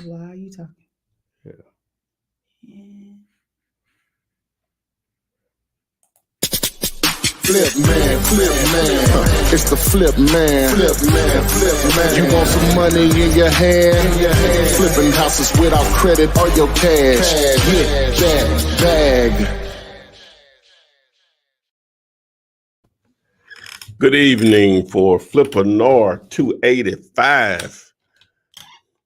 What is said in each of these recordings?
Why are you talking? Yeah. Flip man, it's the flip man. You want some money in your hand? Flipping houses without credit or your cash. Get that bag. Good evening for Flippinar 285.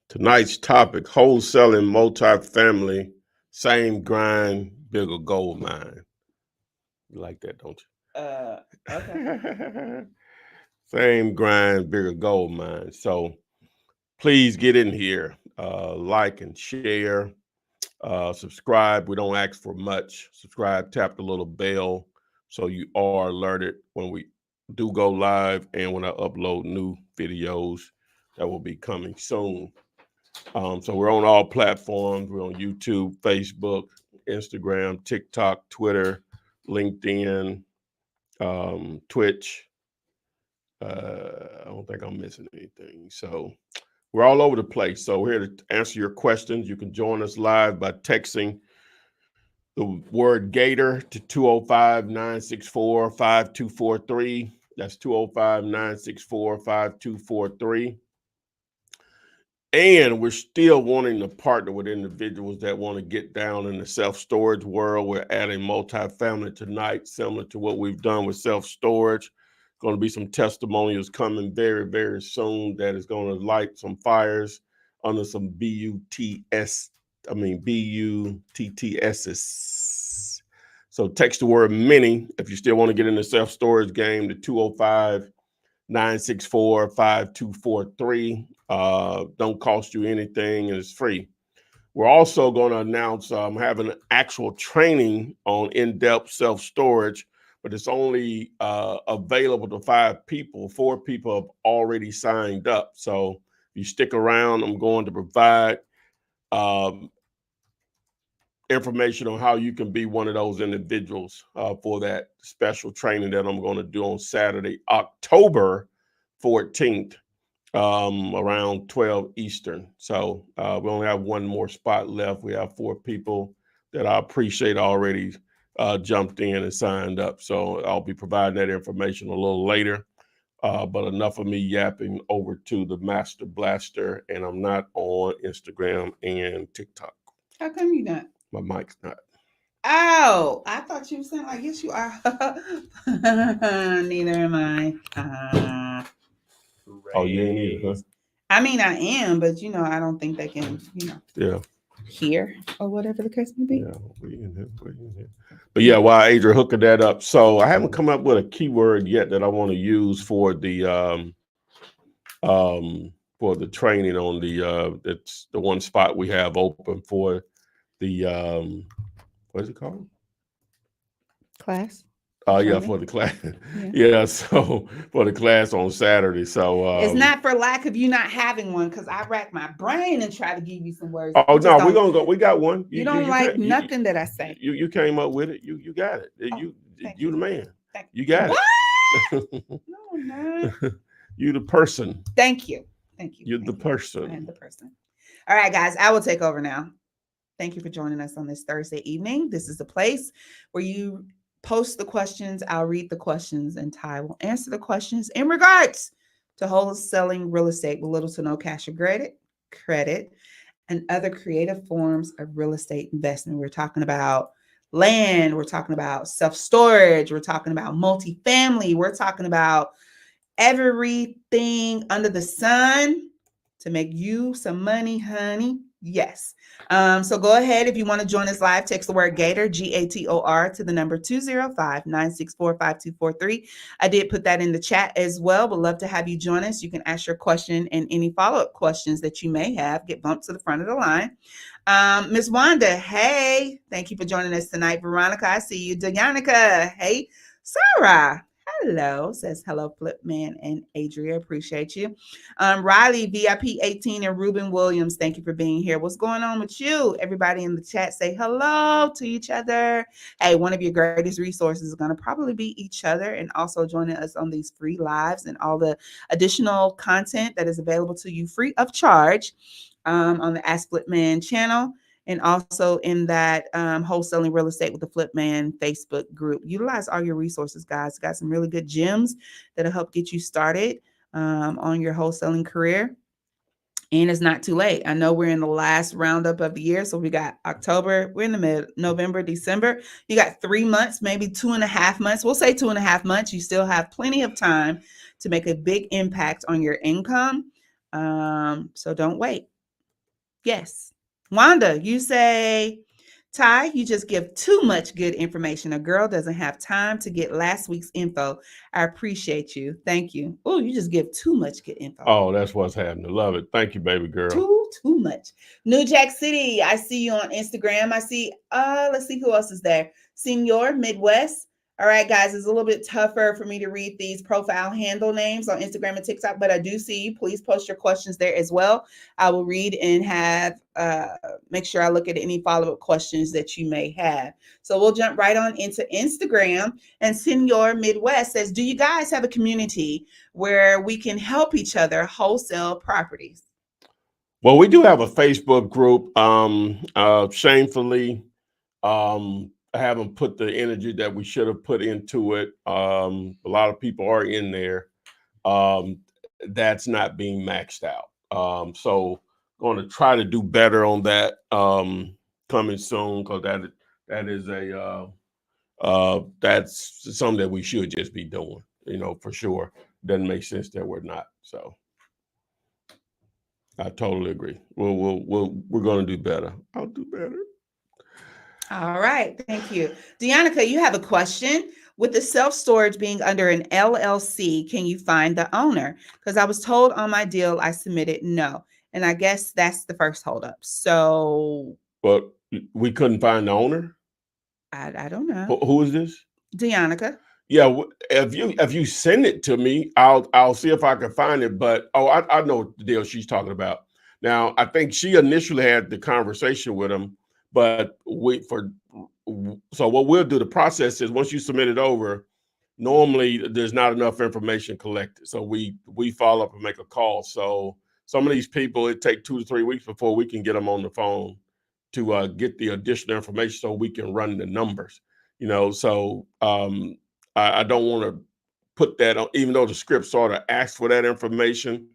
Tonight's topic, wholesaling multifamily, same grind, bigger gold mine. You like that, don't you? Okay. Same grind, bigger gold mine. So please get in here, like and share, subscribe. We don't ask for much. Subscribe, tap the little bell so you are alerted when we do go live and when I upload new videos that will be coming soon. So we're on all platforms. We're on YouTube, Facebook, Instagram, TikTok, Twitter, LinkedIn, Twitch. I don't think I'm missing anything. So we're all over the place. So we're here to answer your questions. You can join us live by texting the word Gator to 205-964-5243. That's 205-964-5243. And we're still wanting to partner with individuals that want to get down in the self-storage world. We're adding multifamily tonight, similar to what we've done with self-storage. Going to be some testimonials coming very, very soon that is going to light some fires under some BUTTSs. So text the word mini if you still want to get in the self-storage game to 205-964-5243. Don't cost you anything and it's free. We're also going to announce having an actual training on in-depth self-storage, but it's only available to 5 people. 4 people have already signed up. So if you stick around, I'm going to provide information on how you can be one of those individuals for that special training that I'm going to do on Saturday, October 14th, around 12 Eastern. So we only have one more spot left. We have 4 people that I appreciate already jumped in and signed up. So I'll be providing that information a little later. But enough of me yapping, over to the Master Blaster, and I'm not on Instagram and TikTok. How come you not? My mic's not. Oh, I thought you were saying like, yes, you are. Neither am I. Oh, you ain't either, huh? I mean, I am, but I don't think they can, hear or whatever the case may be. Yeah, we in here. But yeah, while Adria hooking that up, so I haven't come up with a keyword yet that I want to use for the training on it's the one spot we have open for the what is it called? Class. Yeah, for the class. Yeah, so for the class on Saturday. So it's not for lack of you not having one, because I rack my brain and try to give you some words. Oh no, we're gonna go. We got one. You don't like nothing that I say. You came up with it. You got it. You the man. You got it. No, not. You the person. Thank you. You're the person. I am the person. All right, guys, I will take over now. Thank you for joining us on this Thursday evening. This is the place where you post the questions. I'll read the questions, and Ty will answer the questions in regards to wholesaling real estate with little to no cash or credit, and other creative forms of real estate investment. We're talking about land. We're talking about self-storage. We're talking about multifamily. We're talking about everything under the sun to make you some money, honey. Yes. So go ahead. If you want to join us live, text the word Gator, GATOR, to the number 205-964-5243. I did put that in the chat as well. Would love to have you join us. You can ask your question and any follow-up questions that you may have. Get bumped to the front of the line. Miss Wanda, hey. Thank you for joining us tonight. Veronica, I see you. Dayanica, hey. Sarah, Hello, says hello, Flipman and Adria. Appreciate you. Riley, VIP 18, and Ruben Williams, thank you for being here. What's going on with you? Everybody in the chat, say hello to each other. Hey, one of your greatest resources is going to probably be each other, and also joining us on these free lives and all the additional content that is available to you free of charge on the Ask Flipman channel. And also in that Wholesaling Real Estate with the Flipman Facebook group. Utilize all your resources, guys. Got some really good gems that'll help get you started on your wholesaling career. And it's not too late. I know we're in the last roundup of the year. So we got October, we're in the mid November, December. You got 3 months, maybe 2.5 months. We'll say 2.5 months. You still have plenty of time to make a big impact on your income. So don't wait. Yes. Wanda, you say, Ty, you just give too much good information. A girl doesn't have time to get last week's info. I appreciate you. Thank you. Oh, you just give too much good info. Oh, that's what's happening. Love it. Thank you, baby girl. Too much. New Jack City, I see you on Instagram. I see, let's see who else is there. Senior Midwest. All right, guys, it's a little bit tougher for me to read these profile handle names on Instagram and TikTok, but I do see you. Please post your questions there as well. I will read and have make sure I look at any follow-up questions that you may have. So we'll jump right on into Instagram. And Senior Midwest says, do you guys have a community where we can help each other wholesale properties? Well, we do have a Facebook group. Shamefully, I haven't put the energy that we should have put into it. A lot of people are in there. That's not being maxed out. So going to try to do better on that coming soon, because that is that's something that we should just be doing, for sure. Doesn't make sense that we're not. So I totally agree. We're going to do better. I'll do better. All right. Thank you. Deannica, you have a question. With the self-storage being under an LLC, can you find the owner? Because I was told on my deal I submitted no. And I guess that's the first holdup. So. But we couldn't find the owner? I don't know. Who is this? Deannica. Yeah, if you send it to me, I'll see if I can find it. But I know the deal she's talking about. Now, I think she initially had the conversation with him, but so what we'll do, the process is once you submit it over, normally there's not enough information collected. So we follow up and make a call. So some of these people, it takes 2 to 3 weeks before we can get them on the phone to get the additional information so we can run the numbers. So I don't want to put that on, even though the script sort of asks for that information.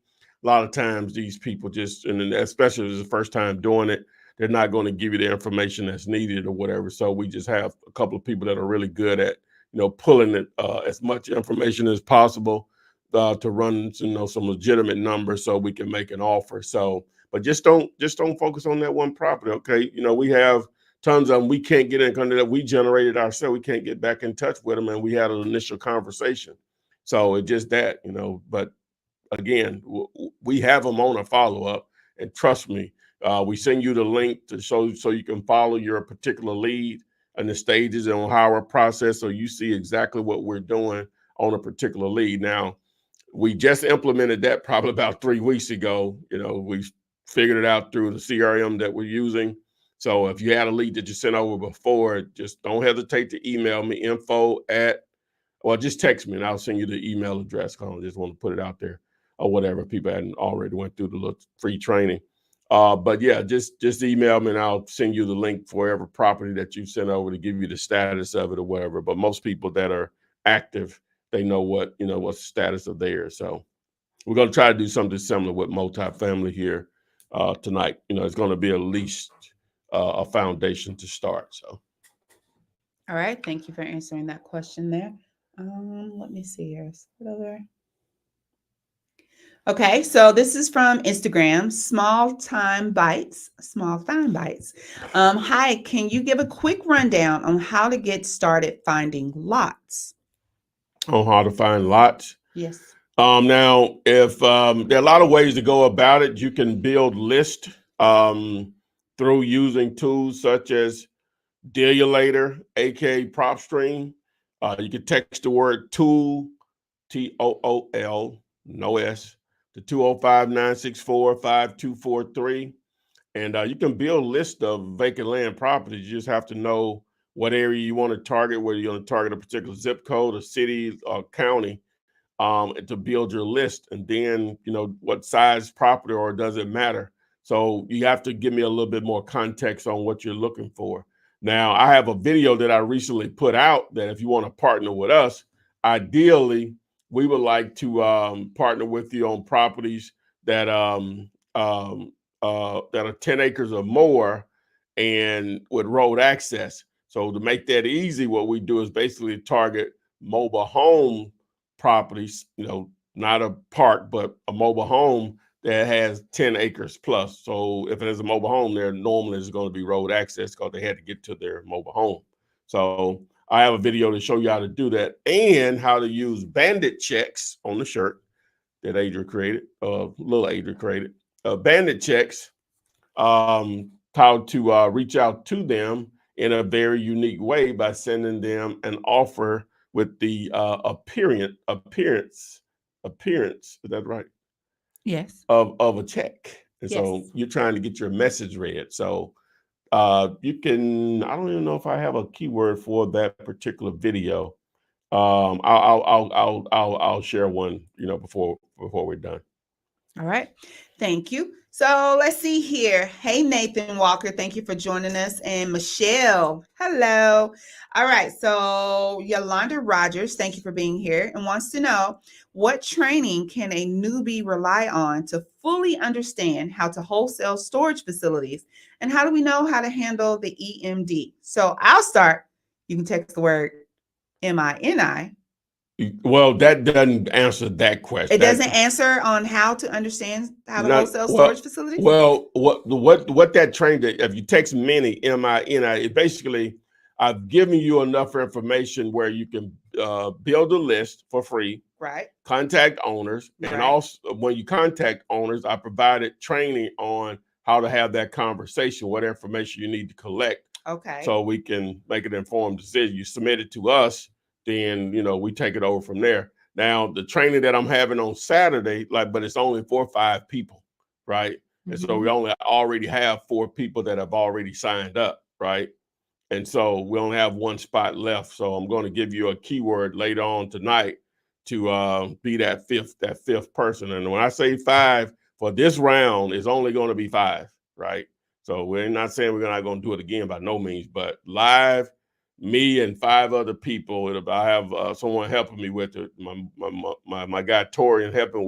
A lot of times these people just, and especially if it's the first time doing it, they're not going to give you the information that's needed or whatever. So we just have a couple of people that are really good at, pulling it as much information as possible to run, some legitimate numbers so we can make an offer. So, but just don't focus on that one property. Okay. We have tons of them. We can't get in contact that we generated ourselves. We can't get back in touch with them. And we had an initial conversation. So it's just that, but again, we have them on a follow-up, and trust me, we send you the link so you can follow your particular lead and the stages and how our process, so you see exactly what we're doing on a particular lead. Now, we just implemented that probably about 3 weeks ago. We figured it out through the CRM that we're using. So if you had a lead that you sent over before, just don't hesitate to email me, just text me and I'll send you the email address. I just want to put it out there or whatever. People hadn't already went through the little free training. But yeah, just email me and I'll send you the link for every property that you sent over to give you the status of it or whatever. But most people that are active, they know what's the status of theirs. So we're going to try to do something similar with multifamily here tonight. It's going to be at least a foundation to start. So. All right. Thank you for answering that question there. Let me see here. Okay, so this is from Instagram, Small Time Bites. Hi, can you give a quick rundown on how to get started finding lots? On how to find lots? Yes. Now, if there are a lot of ways to go about it, you can build lists through using tools such as Dealulator, aka PropStream. You can text the word tool TOOL, no S, to 205-964-5243. And you can build a list of vacant land properties. You just have to know what area you want to target, whether you want to target a particular zip code, a city, or county, to build your list. And then, what size property, or does it matter? So you have to give me a little bit more context on what you're looking for. Now, I have a video that I recently put out that if you want to partner with us, ideally, we would like to partner with you on properties that that are 10 acres or more and with road access. So to make that easy, what we do is basically target mobile home properties, not a park, but a mobile home that has 10 acres plus. So if it is a mobile home, there normally is going to be road access because they had to get to their mobile home. So I have a video to show you how to do that and how to use bandit checks on the shirt that Adrian created, little Adrian created. Bandit checks, how to reach out to them in a very unique way by sending them an offer with the appearance, is that right? Yes. Of a check. And Yes. so you're trying to get your message read. So you can, I don't even know if I have a keyword for that particular video. I'll share one, before we're done. All right. Thank you. So let's see here. Hey, Nathan Walker, thank you for joining us. And Michelle, hello. All right. So Yolanda Rogers, thank you for being here and wants to know, what training can a newbie rely on to fully understand how to wholesale storage facilities? And how do we know how to handle the EMD? So I'll start. You can text the word MINI. Well, that doesn't answer that question. It doesn't answer on how to understand how to wholesale storage facilities? Well, what that training, if you text mini, MINI, it basically, I've given you enough information where you can build a list for free. Right. Contact owners. Right. And also, when you contact owners, I provided training on how to have that conversation, what information you need to collect. Okay. So we can make an informed decision. You submit it to us, then we take it over from there. Now the training that I'm having on Saturday, but it's only 4 or 5 people, right? Mm-hmm. And so we already have 4 people that have already signed up, right? And so we only have 1 spot left. So I'm going to give you a keyword later on tonight to be that fifth person. And when I say 5 for this round, it's only going to be 5, right? So we're not saying we're not going to do it again by no means, but live, me and 5 other people. I have someone helping me with it. My guy Torian helping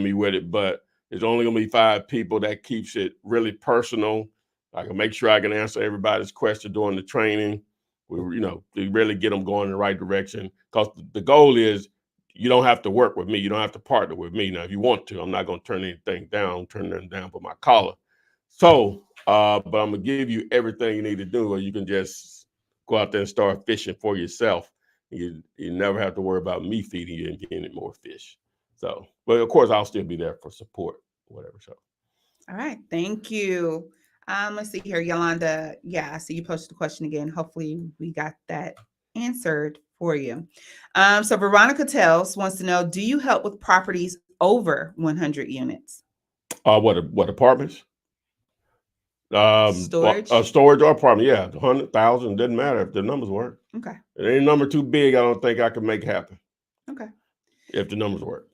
me with it. But it's only gonna be 5 people. That keeps it really personal. I can make sure I can answer everybody's question during the training. We, to really get them going in the right direction. Because the goal is you don't have to work with me. You don't have to partner with me. Now, if you want to, I'm not gonna turn anything down. Turn them down for my collar. So, but I'm gonna give you everything you need to do, or you can just go out there and start fishing for yourself. You never have to worry about me feeding you and getting more fish. So, but of course, I'll still be there for support, whatever. So, all right, thank you. Let's see here, Yolanda. Yeah, I see you posted the question again. Hopefully, we got that answered for you. So Veronica wants to know: do you help with properties over 100 units? What apartments? Storage? Storage or apartment, yeah. 100,000, doesn't matter if the numbers work. Okay. If any number too big, I don't think I can make happen. Okay. If the numbers work.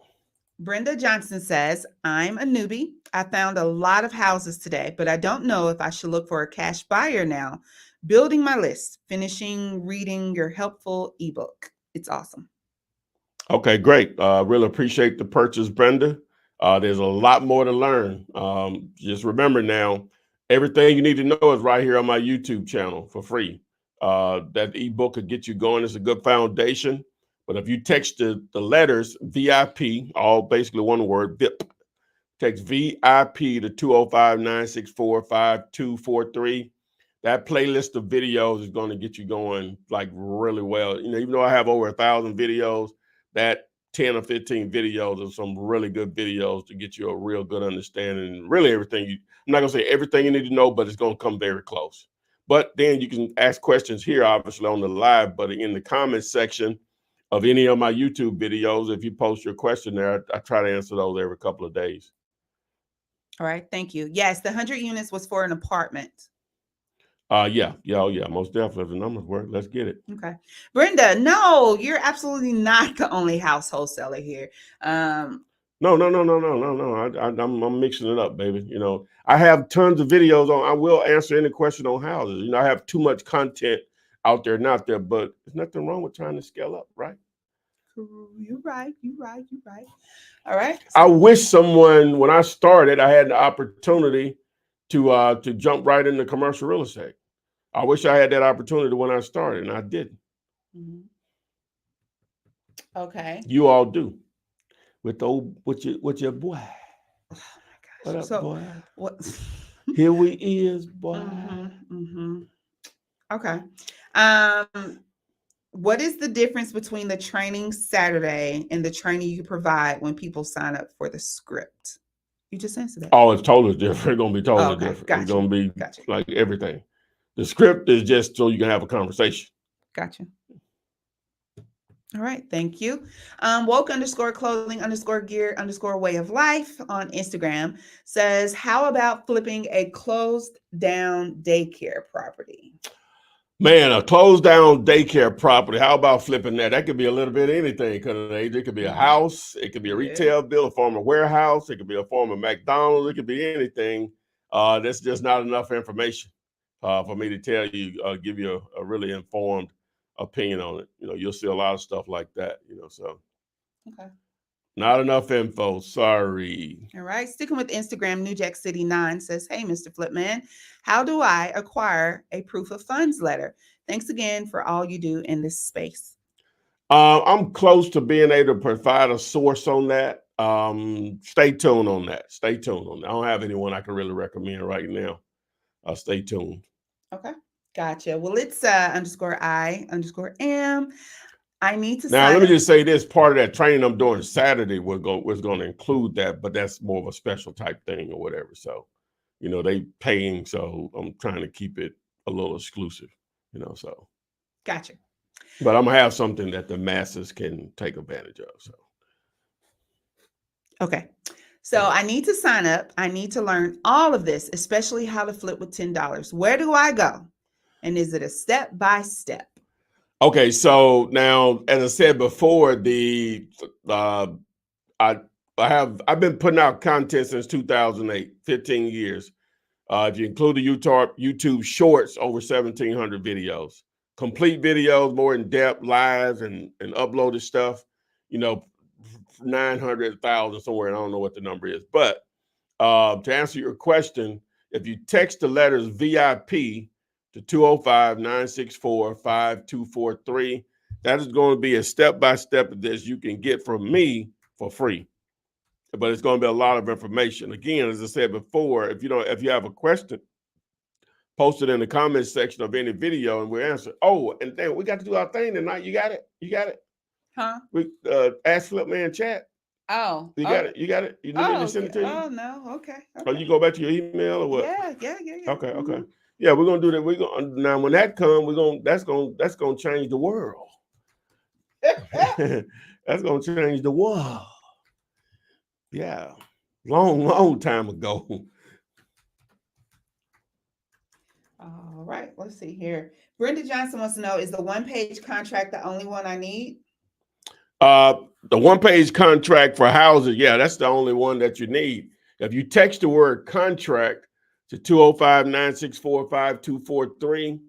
Brenda Johnson says, I'm a newbie. I found a lot of houses today, but I don't know if I should look for a cash buyer now. Building my list, finishing reading your helpful ebook. It's awesome. Okay, great. Really appreciate the purchase, Brenda. There's a lot more to learn. Just remember now, everything you need to know is right here on my YouTube channel for free. That ebook could get you going. It's a good foundation. But if you text the letters VIP, all basically one word, VIP, text VIP to 205-964-5243. That playlist of videos is going to get you going really well. Even though I have over 1,000 videos, that 10 or 15 videos are some really good videos to get you a real good understanding. Really everything I'm not going to say everything you need to know, but it's going to come very close. But then you can ask questions here, obviously on the live, but in the comments section, of any of my YouTube videos. If you post your question there, I try to answer those every couple of days. All right. Thank you. Yes, the 100 units was for an apartment. Yeah, most definitely. If the numbers work, let's get it. Okay. Brenda, no, you're absolutely not the only house wholesaler here. No. I'm mixing it up, baby. You know, I have tons of videos on. I will answer any question on houses. You know, I have too much content out there, not there, but there's nothing wrong with trying to scale up, right? You're right. All right. I wish someone, when I started, I had the opportunity to jump right into commercial real estate. I wish I had that opportunity when I started, and I didn't. Mm-hmm. Okay. You all do. With your boy. Oh my gosh. What up, So, boy? What? Here we is, boy. Okay. What is the difference between the training Saturday and the training you provide when people sign up for the script? You just answered that. Oh, it's totally different. It's gonna be totally different. Gotcha. It's gonna be like everything. The script is just so you can have a conversation. Gotcha. All right, thank you. Woke_clothing_gear_way of life on Instagram says, how about flipping a closed down daycare property? Man, a closed down daycare property. How about flipping that? That could be a little bit of anything. It could be a house. It could be a retail building, a former warehouse. It could be a former McDonald's. It could be anything. That's just not enough information for me to tell you, give you a really informed opinion on it. You know, you'll see a lot of stuff like that, you know, so. Okay. Not enough info. Sorry. All right. Sticking with Instagram, New Jack City 9 says, hey, Mr. Flipman, how do I acquire a proof of funds letter? Thanks again for all you do in this space. I'm close to being able to provide a source on that. Stay tuned on that. I don't have anyone I can really recommend right now. Stay tuned. Okay. Gotcha. Well, it's _I_am. I need to now. Let me just say this: part of that training I'm doing Saturday was going to include that, but that's more of a special type thing or whatever. So, you know, they paying, so I'm trying to keep it a little exclusive. You know, so. Gotcha. But I'm gonna have something that the masses can take advantage of. So. Okay. So I need to sign up. I need to learn all of this, especially how to flip with $10. Where do I go? And is it a step-by-step? Okay, so now, as I said before, I've been putting out content since 2008, 15 years. If you include the YouTube shorts, over 1,700 videos, complete videos, more in depth, live and uploaded stuff. You know, 900,000 somewhere. I don't know what the number is, but to answer your question, if you text the letters VIP to 205-964-5243. That is going to be a step-by-step of this you can get from me for free. But it's going to be a lot of information. Again, as I said before, if you have a question, post it in the comments section of any video and we'll answer. Oh, and then we got to do our thing tonight. You got it? Huh? We Ask Flipman chat. Oh. You got it? You need me to send it to you? Oh, no. Okay. Oh, you go back to your email or what? Yeah. Okay. Yeah, we're gonna do that. Now when that comes, that's gonna change the world. That's gonna change the world. Yeah, long time ago. All right, let's see here. Brenda Johnson wants to know, is the one-page contract the only one I need? The one-page contract for houses, yeah, that's the only one that you need. If you text the word contract to 205-964-5243.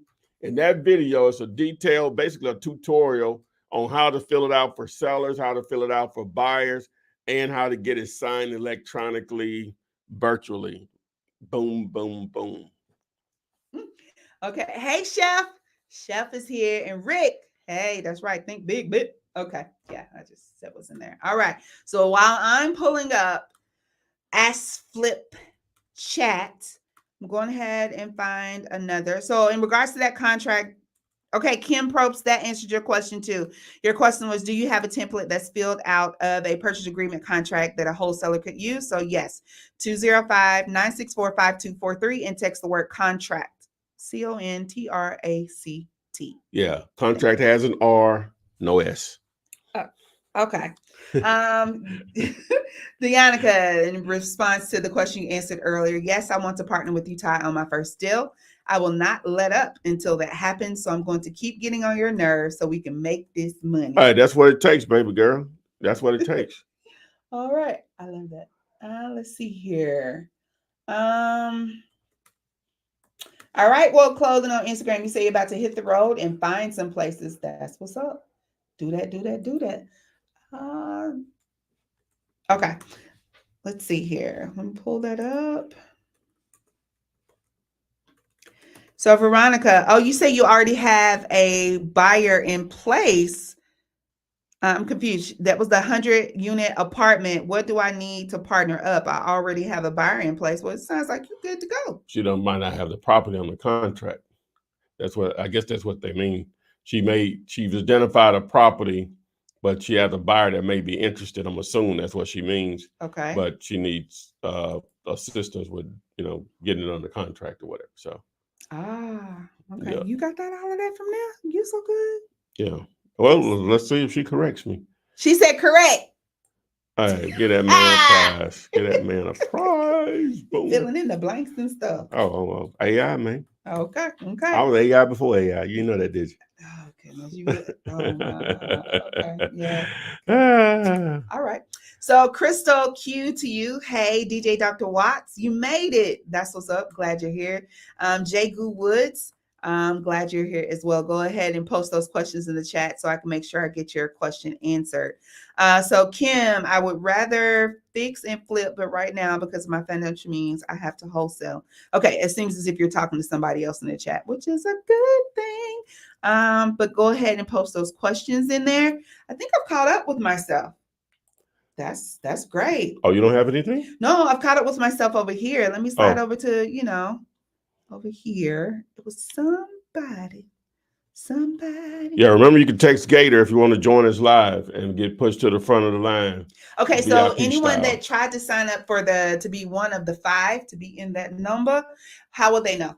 In that video, it's a detailed, basically a tutorial on how to fill it out for sellers, how to fill it out for buyers, and how to get it signed electronically, virtually. Boom, boom, boom. Okay. Hey, Chef. Chef is here. And Rick. Hey, that's right. Think big, bit. Okay. Yeah, I just said what's in there. All right. So while I'm pulling up Ask Flip chat, I'm going ahead and find another. So in regards to that contract, okay, Kim Probst, that answered your question too. Your question was, do you have a template that's filled out of a purchase agreement contract that a wholesaler could use? So yes, 205-964-5243 and text the word contract, CONTRACT. Yeah, contract has an R, no S. Okay. Deonica, in response to the question you answered earlier, yes, I want to partner with you, Ty, on my first deal. I will not let up until that happens. So I'm going to keep getting on your nerves so we can make this money. All right, that's what it takes, baby girl. That's what it takes. All right. I love that. Let's see here. All right. Well, clothing on Instagram, you say you're about to hit the road and find some places. That's what's up. Do that, do that, do that. Okay. Let's see here. Let me pull that up. So Veronica, oh, you say you already have a buyer in place. I'm confused. That was the 100-unit apartment. What do I need to partner up? I already have a buyer in place. Well, it sounds like you're good to go. She might not have the property on the contract. I guess that's what they mean. She's identified a property, but she has a buyer that may be interested. I'm assuming that's what she means. Okay. But she needs assistance with, getting it under contract or whatever. So. Okay. Yeah. You got all of that from there? You so good. Yeah. Well, let's see if she corrects me. She said correct. All right, get that man a prize. Get that man a prize. Boom. Filling in the blanks and stuff. Oh, AI, man. Okay. I was AI before AI. You know that, did you? Oh, goodness. Okay. Yeah. All right. So, Crystal, Q to you. Hey, DJ Dr. Watts, you made it. That's what's up. Glad you're here. Jay Goo Woods, glad you're here as well. Go ahead and post those questions in the chat so I can make sure I get your question answered. So, Kim, I would rather fix and flip, but right now, because of my financial means, I have to wholesale. Okay, it seems as if you're talking to somebody else in the chat, which is a good thing. But go ahead and post those questions in there. I think I've caught up with myself. That's great. Oh, you don't have anything? No, I've caught up with myself over here. Let me slide over to, over here. It was somebody. Yeah, remember you can text Gator if you want to join us live and get pushed to the front of the line. Okay, so VIP anyone style. that tried to sign up to be one of the 5 to be in that number, how will they know?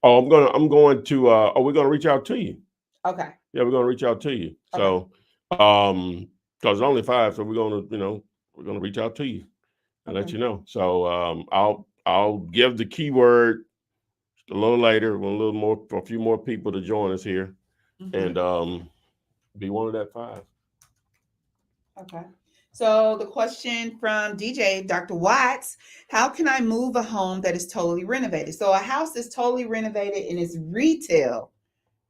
Oh, we're going to reach out to you. Okay. Yeah, we're going to reach out to you. Okay. So, because it's only 5, so we're going to reach out to you and let you know. So, I'll give the keyword a little later, for a few more people to join us here, and be one of that 5. Okay. So the question from DJ Dr. Watts, how can I move a home that is totally renovated? So a house is totally renovated and it's retail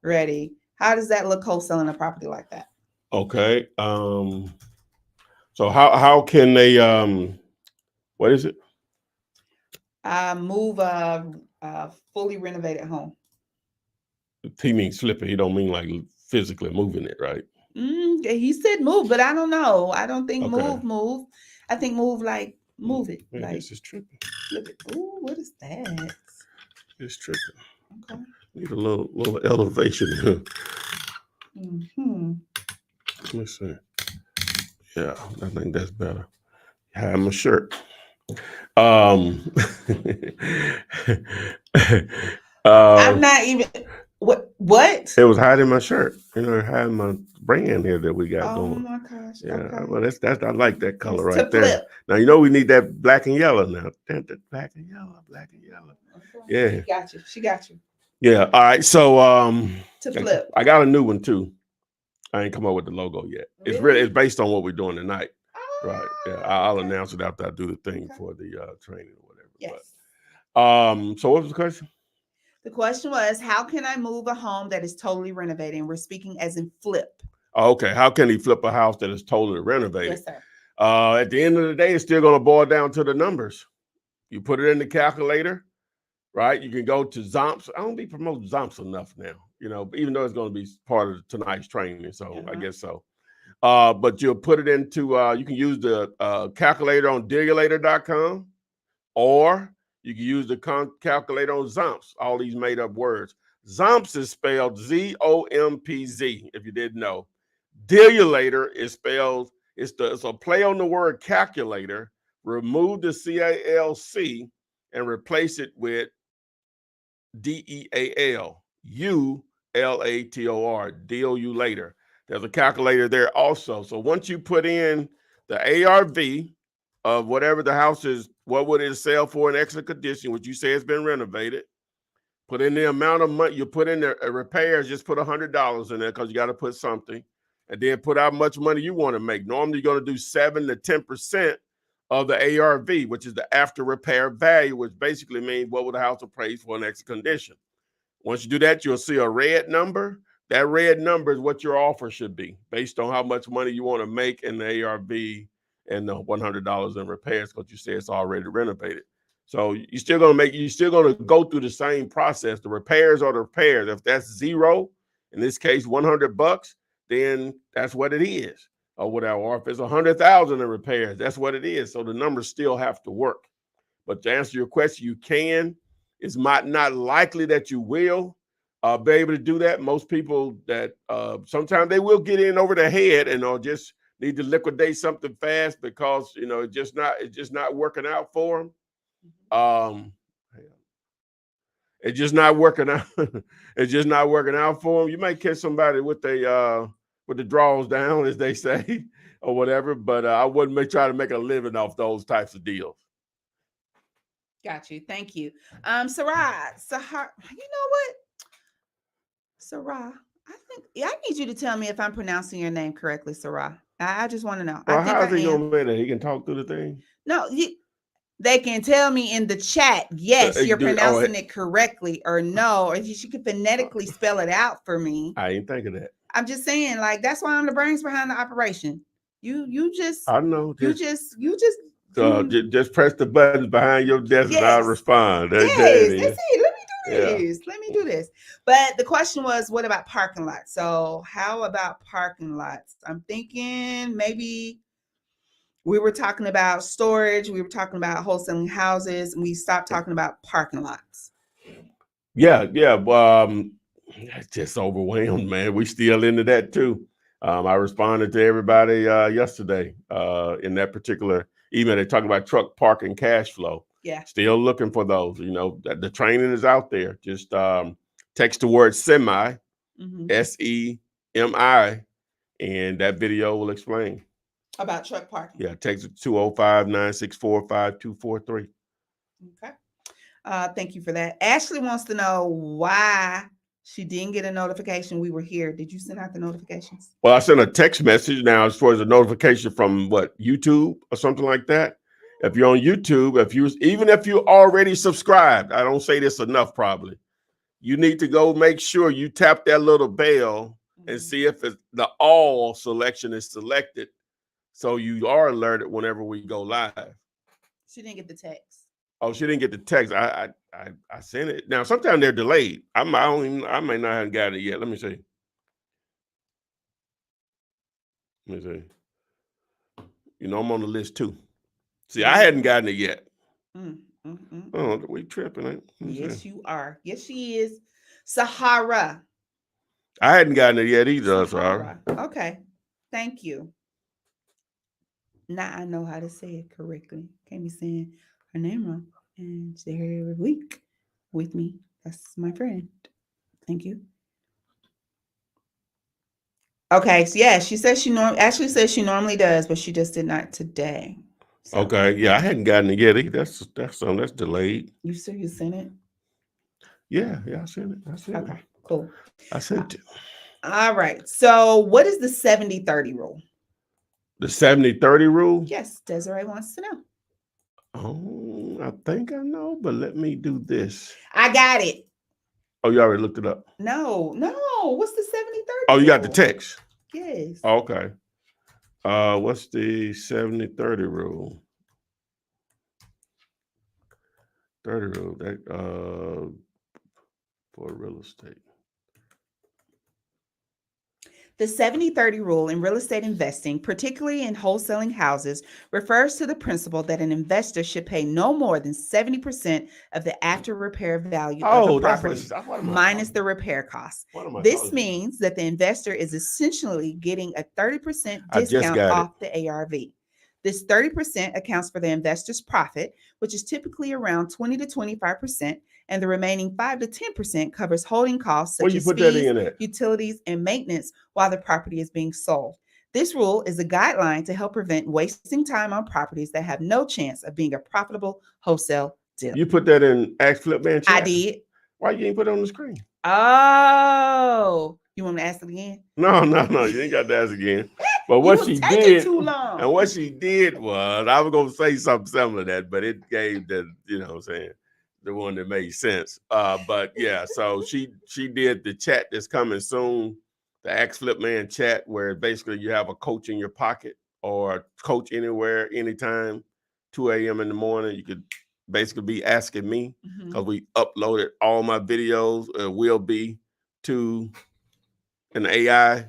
ready. How does that look wholesaling a property like that? Okay. So how can they what is it? Move a fully renovated home. He means flip it. He don't mean like physically moving it, right? He said move, but I don't know. I don't think Okay. move. I think move like move it. Yeah, like this is tripping. flip it. Ooh, what is that? It's tripping. Okay. Need a little elevation here. Let me see. Yeah, I think that's better. Hide my shirt. I'm not even. What? It was hiding my shirt. Hiding my brand here that we got going. Oh my gosh. Yeah, okay. well, that's I like that color It's right there. flip. Now we need that black and yellow now. Black and yellow. Okay. Yeah. She got you. Yeah. All right. So to flip. I got a new one too. I ain't come up with the logo yet. Really? It's based on what we're doing tonight. Right. Yeah. I'll okay. announce it after I do the thing for the training or whatever. Yes. But, so what was the question? The question was, how can I move a home that is totally renovated? And we're speaking as in flip. Oh, okay. How can he flip a house that is totally renovated? Yes, sir. At the end of the day, it's still going to boil down to the numbers. You put it in the calculator, right? You can go to Zomps. I don't be promoting Zomps enough now, even though it's going to be part of tonight's training. So I guess so. But you'll put it into, you can use the calculator on Dealulator.com, or you can use the calculator on Zomps, all these made up words. Zomps is spelled Zompz, if you didn't know. Dealulator is spelled, it's a play on the word calculator. Remove the CALC and replace it with DEAL, ULATOR, Deal You Later. There's a calculator there also. So once you put in the ARV of whatever the house is, what would it sell for in excellent condition, which you say has been renovated, put in the amount of money you put in the repairs, just put $100 in there because you got to put something, and then put how much money you want to make. Normally, you're going to do 7 to 10% of the ARV, which is the after repair value, which basically means what would the house appraise for in excellent condition. Once you do that, you'll see a red number. That red number is what your offer should be based on how much money you want to make in the ARV and the $100 in repairs, because you say it's already renovated. So you're still going to go through the same process. The repairs are the repairs. If that's zero, in this case, $100, then that's what it is, or whatever. Or if it's 100,000 in repairs, that's what it is. So the numbers still have to work. But to answer your question, you can. It's not likely that you will be able to do that. Most people that sometimes they will get in over their head and they'll just need to liquidate something fast because it's just not working out for them. It's just not working out. It's just not working out for them. You might catch somebody with the draws down, as they say, or whatever. But I wouldn't try to make a living off those types of deals. Got you. Thank you. Sarah, you know what? Sarah, I need you to tell me if I'm pronouncing your name correctly, Sarah. I just want to know. Well, I think how's he am. gonna make that? He can talk through the thing? No, they can tell me in the chat, yes, you're pronouncing it correctly, or no, or she could phonetically spell it out for me. I ain't think of that. I'm just saying, like, that's why I'm the brains behind the operation. You just I know. You just just press the buttons behind your desk and I'll respond. That's it. Let me do this. But the question was, what about parking lots? So how about parking lots? I'm thinking maybe we were talking about storage. We were talking about wholesaling houses. And we stopped talking about parking lots. Yeah. That's just overwhelmed, man. We still into that too. I responded to everybody yesterday in that particular email. They're talking about truck parking cash flow. Yeah. Still looking for those. The training is out there. Just text the word SEMI, SEMI, and that video will explain. About truck parking. Yeah, text it 205-964-5243. Okay. Thank you for that. Ashley wants to know why she didn't get a notification we were here. Did you send out the notifications? Well, I sent a text message now as far as a notification from YouTube or something like that. If you're on YouTube, even if you already subscribed, I don't say this enough probably, you need to go make sure you tap that little bell and see if the all selection is selected, so you are alerted whenever we go live. She didn't get the text. Oh, she didn't get the text. I sent it. Now, sometimes they're delayed. I may not have got it yet. Let me see. I'm on the list too. See, I hadn't gotten it yet. Oh, we tripping. Yes, you are. Yes, she is. Sahara. I hadn't gotten it yet either, Sahara. Okay. Thank you. Now I know how to say it correctly. Can't be saying her name wrong. And they're here every week with me. That's my friend. Thank you. Okay. So yeah, she says Ashley says she normally does, but she just did not today. So. Okay. Yeah, I hadn't gotten it yet. That's delayed. You sure you sent it? Yeah, I sent it. Okay, cool. I sent it. All right. So what is the 70-30 rule? The 70-30 rule? Yes, Desiree wants to know. Oh, I think I know, but let me do this. I got it. Oh, you already looked it up? No. What's the 70-30? Oh, you got the text? Yes. Okay. What's the 70-30 rule? 30 rule that for real estate. The 70-30 rule in real estate investing, particularly in wholesaling houses, refers to the principle that an investor should pay no more than 70% of the after repair value of the property minus the repair costs. This means that the investor is essentially getting a 30% discount off the ARV. This 30% accounts for the investor's profit, which is typically around 20 to 25%, and the remaining 5 to 10% covers holding costs Where such you as put that fees, in at? utilities, and maintenance while the property is being sold. This rule is a guideline to help prevent wasting time on properties that have no chance of being a profitable wholesale deal. You put that in Ask Flipman chat? I did. Why you ain't put it on the screen? Oh, you want me to ask it again? No, you ain't got to ask again. But what she taking did, too long. and what she did was, I was gonna say something similar to that, but it gave the, you know what I'm saying, the one that made sense. But yeah, so she did the chat that's coming soon, the Ask Flipman chat, where basically you have a coach in your pocket or coach anywhere, anytime, 2 a.m. in the morning. You could basically be asking me, because we uploaded all my videos, will be to an AI,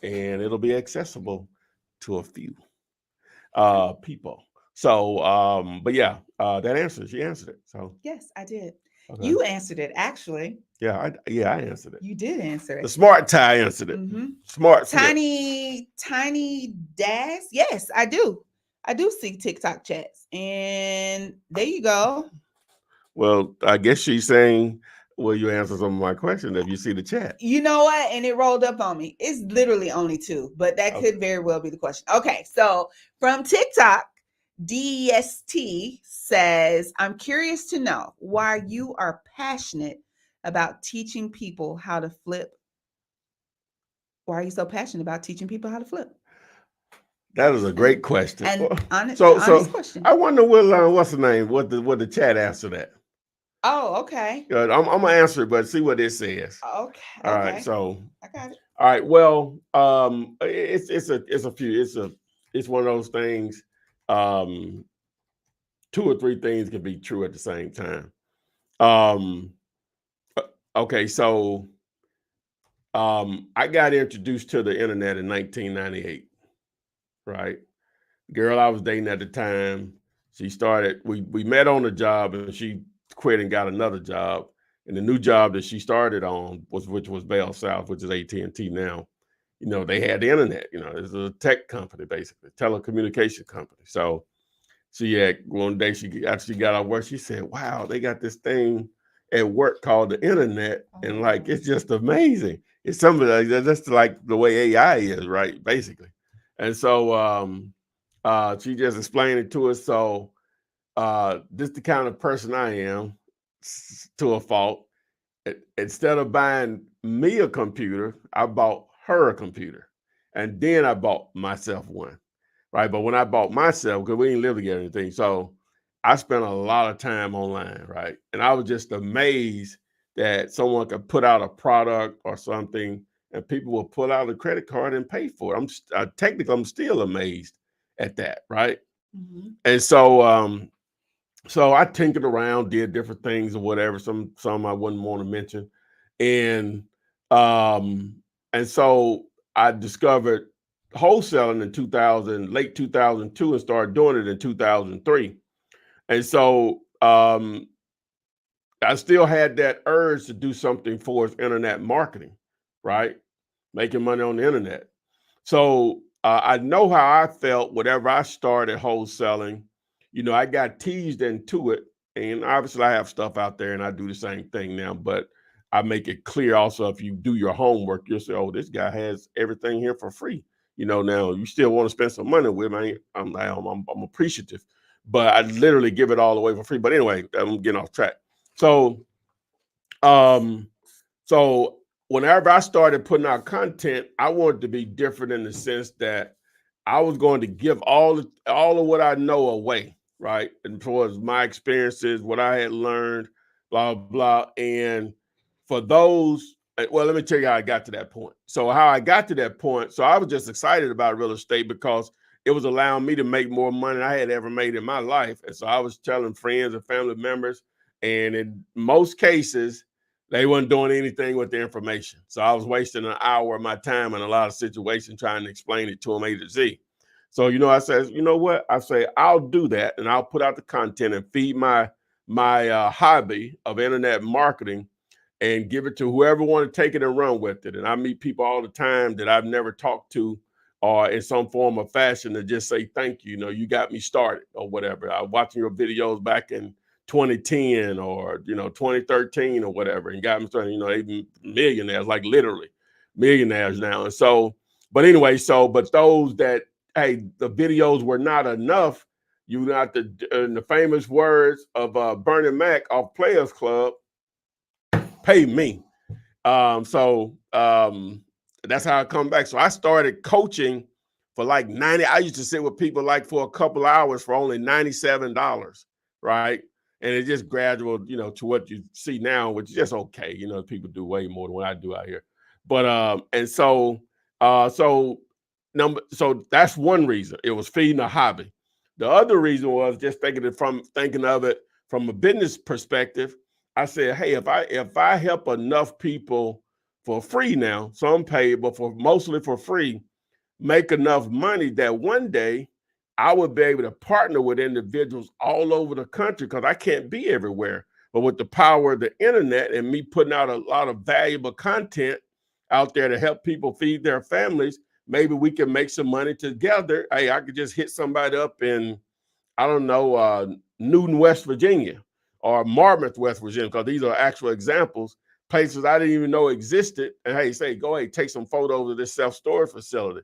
and it'll be accessible to a few people. So, but yeah, she answered it. So Yes, I did. okay. You answered it, actually. Yeah, I answered it. You did answer The it. smart tie answered it. Smart flip. Tiny Dash. Yes, I do. I do see TikTok chats. And there you go. Well, I guess she's saying, will you answer some of my questions if you see the chat? You know what? And it rolled up on me. It's literally only 2, but that could very well be the question. Okay, so from TikTok, DST says, I'm curious to know why you are passionate about teaching people how to flip. Why are you so passionate about teaching people how to flip? That is a great question. And honest question. I wonder what's the name? What the chat answer that? Oh, okay. I'm gonna answer it, but see what it says. Okay. All right. So I got it. all right. Well, it's one of those things. 2 or 3 things can be true at the same time. Okay. So I got introduced to the internet in 1998. Right. Girl I was dating at the time, she started. We met on the job, and she quit and got another job. And the new job that she started on which was Bell South, which is AT&T now. You know, they had the internet. You know, it's a tech company, basically, telecommunication company. So she had one day, after she got out of work, she said, "Wow, they got this thing at work called the internet, and like it's just amazing. It's something like that's like the way AI is, right? Basically." And so she just explained it to us. So this is the kind of person I am, to a fault. Instead of buying me a computer, I bought her a computer, and then I bought myself one, right? But when I bought myself, because we didn't live together or anything, so I spent a lot of time online, right? And I was just amazed that someone could put out a product or something, and people will pull out a credit card and pay for it. I'm still amazed at that, right? And so so I tinkered around, did different things or whatever. Some I wouldn't want to mention, and so I discovered wholesaling in late 2002, and started doing it in 2003. And so I still had that urge to do something for internet marketing, right? Making money on the internet. So I know how I felt whenever I started wholesaling. You know, I got teased into it, and obviously I have stuff out there, and I do the same thing now. But I make it clear also, if you do your homework, you'll say, "Oh, this guy has everything here for free." You know, now you still want to spend some money with me. I'm appreciative, but I literally give it all away for free. But anyway, I'm getting off track. So, so whenever I started putting out content, I wanted to be different in the sense that I was going to give all of what I know away, right? And towards my experiences, what I had learned, blah, blah. And for those, well, let me tell you how I got to that point. So how I got to that point, so I was just excited about real estate because it was allowing me to make more money than I had ever made in my life. And so I was telling friends and family members, and in most cases, they weren't doing anything with the information. So I was wasting an hour of my time in a lot of situations trying to explain it to them A to Z. So, you know, I said, you know what? I say, I'll do that, and I'll put out the content and feed my hobby of internet marketing and give it to whoever want to take it and run with it. And I meet people all the time that I've never talked to or in some form or fashion to just say thank you. You know, you got me started or whatever. I was watching your videos back in 2010 or 2013 or whatever, and got me started. You know, even millionaires, like literally millionaires now. And so, but anyway, but those that, hey, the videos were not enough. You got the famous words of Bernie Mac off Players Club, pay me. That's how I come back. So I started coaching for like 90. I used to sit with people like for a couple hours for only $97, right? And it just gradual, to what you see now, which is just okay. People do way more than what I do out here. But so that's one reason. It was feeding a hobby. The other reason was just thinking of it from a business perspective. I said, hey, if I help enough people for free now, some paid, but mostly for free, make enough money that one day I would be able to partner with individuals all over the country, because I can't be everywhere. But with the power of the internet and me putting out a lot of valuable content out there to help people feed their families, maybe we can make some money together. Hey, I could just hit somebody up in, I don't know, Newton, West Virginia, or Marmarth, West Virginia, because these are actual examples, places I didn't even know existed. And hey, say, go ahead, take some photos of this self-storage facility.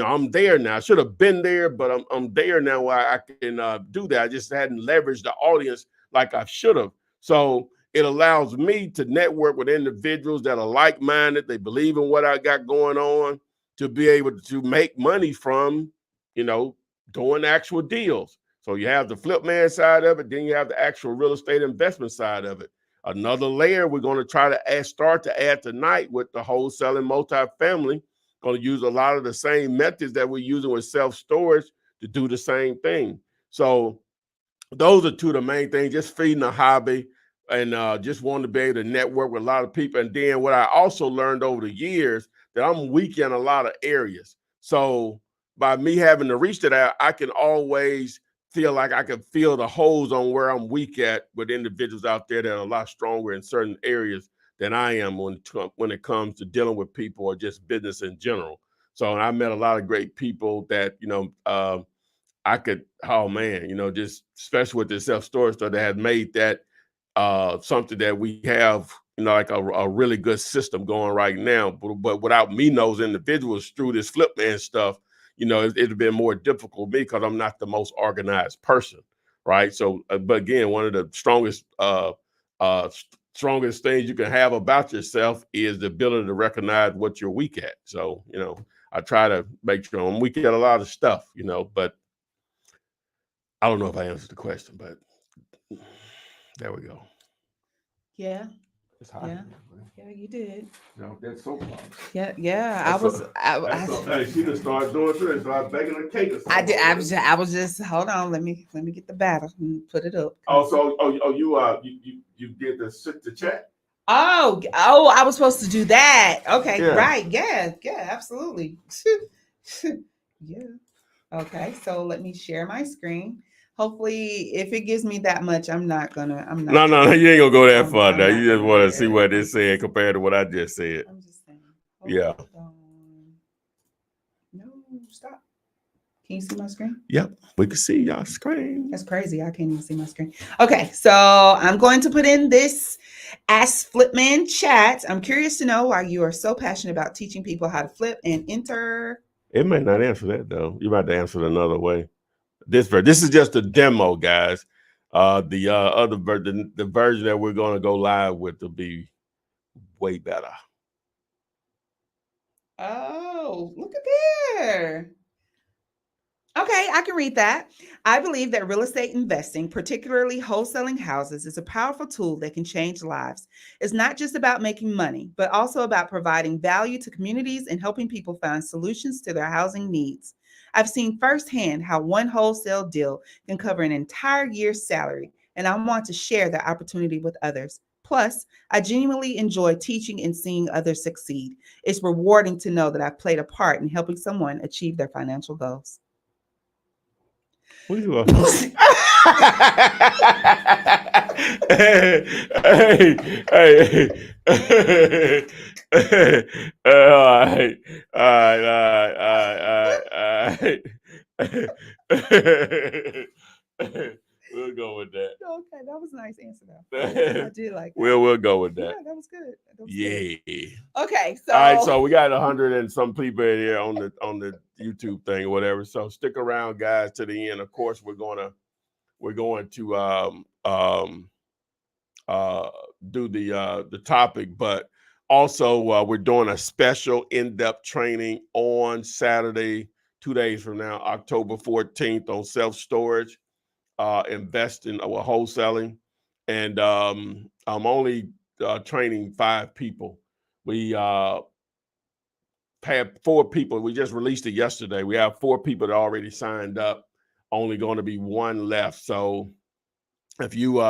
I'm there now. I should have been there, but I'm there now where I can do that. I just hadn't leveraged the audience like I should have. So it allows me to network with individuals that are like-minded. They believe in what I got going on, to be able to make money from, doing actual deals. So you have the flip man side of it, then you have the actual real estate investment side of it. Another layer we're going to try to start to add tonight with the wholesaling multifamily. Going to use a lot of the same methods that we're using with self-storage to do the same thing. So those are two of the main things, just feeding a hobby and just wanting to be able to network with a lot of people. And then what I also learned over the years, that I'm weak in a lot of areas. So by me having to reach that, I can always feel like I can feel the holes on where I'm weak at with individuals out there that are a lot stronger in certain areas than I am when it comes to dealing with people or just business in general. So I met a lot of great people that, I could, just especially with the self-storage stuff, that had made that something that we have, like a really good system going right now. But without me those individuals through this flip man stuff, it'd have been more difficult for me, because I'm not the most organized person, right? So, but again, one of the strongest things you can have about yourself is the ability to recognize what you're weak at. So, I try to make sure I'm weak at a lot of stuff, but I don't know if I answered the question, but there we go. Yeah. It's hot. Yeah, you did. That's so close. Yeah. Hey, she just started doing this. Started baking a cake or something. I did. I was just, hold on. Let me get the batter and put it up. You did the chat? Oh, I was supposed to do that. Okay, Yeah. Right. Yeah, absolutely. Yeah. Okay, so let me share my screen. Hopefully, if it gives me that much, I'm not. No, you ain't gonna go that far now. You just want to see what it said compared to what I just said. I'm just saying. Yeah. No, stop. Can you see my screen? Yep, we can see y'all screen. That's crazy. I can't even see my screen. Okay, so I'm going to put in this Ask Flipman chat. I'm curious to know why you are so passionate about teaching people how to flip, and enter. It may not answer that though. You might have to answer it another way. This is just a demo, guys. The other version, the version that we're going to go live with, will be way better. Oh, look at there. Okay, I can read that. I believe that real estate investing, particularly wholesaling houses, is a powerful tool that can change lives. It's not just about making money, but also about providing value to communities and helping people find solutions to their housing needs. I've seen firsthand how one wholesale deal can cover an entire year's salary, and I want to share that opportunity with others. Plus, I genuinely enjoy teaching and seeing others succeed. It's rewarding to know that I've played a part in helping someone achieve their financial goals. What are you All right, all right. We'll go with that. Okay, that was a nice answer though. I did like that. We'll go with that. Yeah, that was good. That was Yeah. good. Okay, so All right, so we got 100 and some people in here on the YouTube thing or whatever. So stick around, guys, to the end. Of course, we're going to do the topic, but also we're doing a special in-depth training on Saturday, 2 days from now, October 14th, on self-storage, investing or wholesaling, and I'm only training 5 people. We have 4 people. We just released it yesterday. We have 4 people that already signed up. Only going to be 1 left. So if you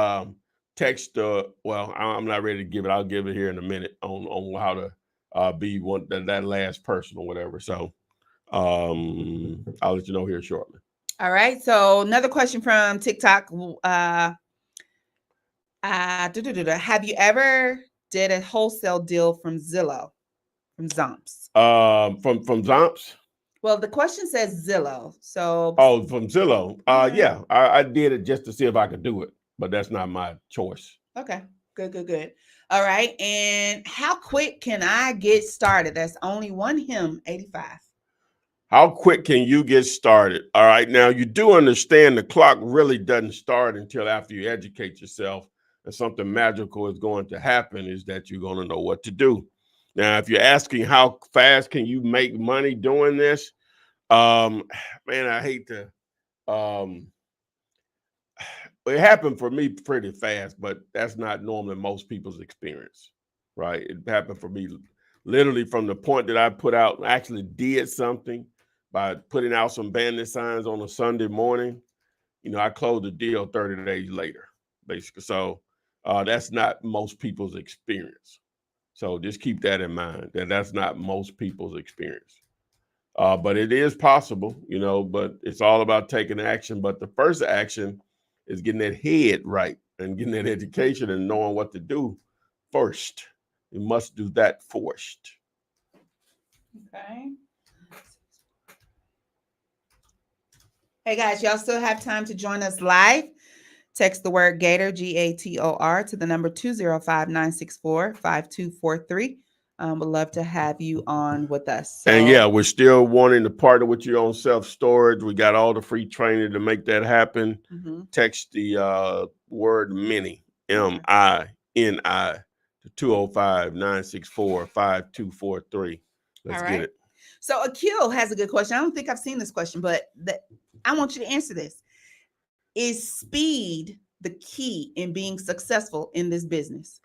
text, well, I'm not ready to give it. I'll give it here in a minute on how to be one that last person or whatever. So I'll let you know here shortly. all right. So another question from TikTok. Have you ever did a wholesale deal from Zillow, from Zomps? From Zomps? Well, the question says Zillow. So From Zillow. Yeah, I did it just to see if I could do it, but that's not my choice. Okay, good. All right. And how quick can I get started? That's only one him, 85. How quick can you get started? All right. Now, you do understand the clock really doesn't start until after you educate yourself, and something magical is going to happen, is that you're going to know what to do. Now, if you're asking how fast can you make money doing this, man, I hate to, it happened for me pretty fast, but that's not normally most people's experience, right? It happened for me literally from the point that I put out, actually did something by putting out some bandit signs on a Sunday morning. I closed the deal 30 days later, basically. So that's not most people's experience. So just keep that in mind, that that's not most people's experience. But it is possible, but it's all about taking action. But the first action is getting that head right and getting that education and knowing what to do first. You must do that first. Okay. Hey guys, y'all still have time to join us live. Text the word Gator, Gator, to the number 205-964-5243. Would love to have you on with us. And yeah, we're still wanting to partner with you on self-storage. We got all the free training to make that happen. Text the word mini, M-I-N-I, to 205-964-5243. Let's get it. So Akil has a good question. I don't think I've seen this question, but I want you to answer this. Is speed the key in being successful in this business?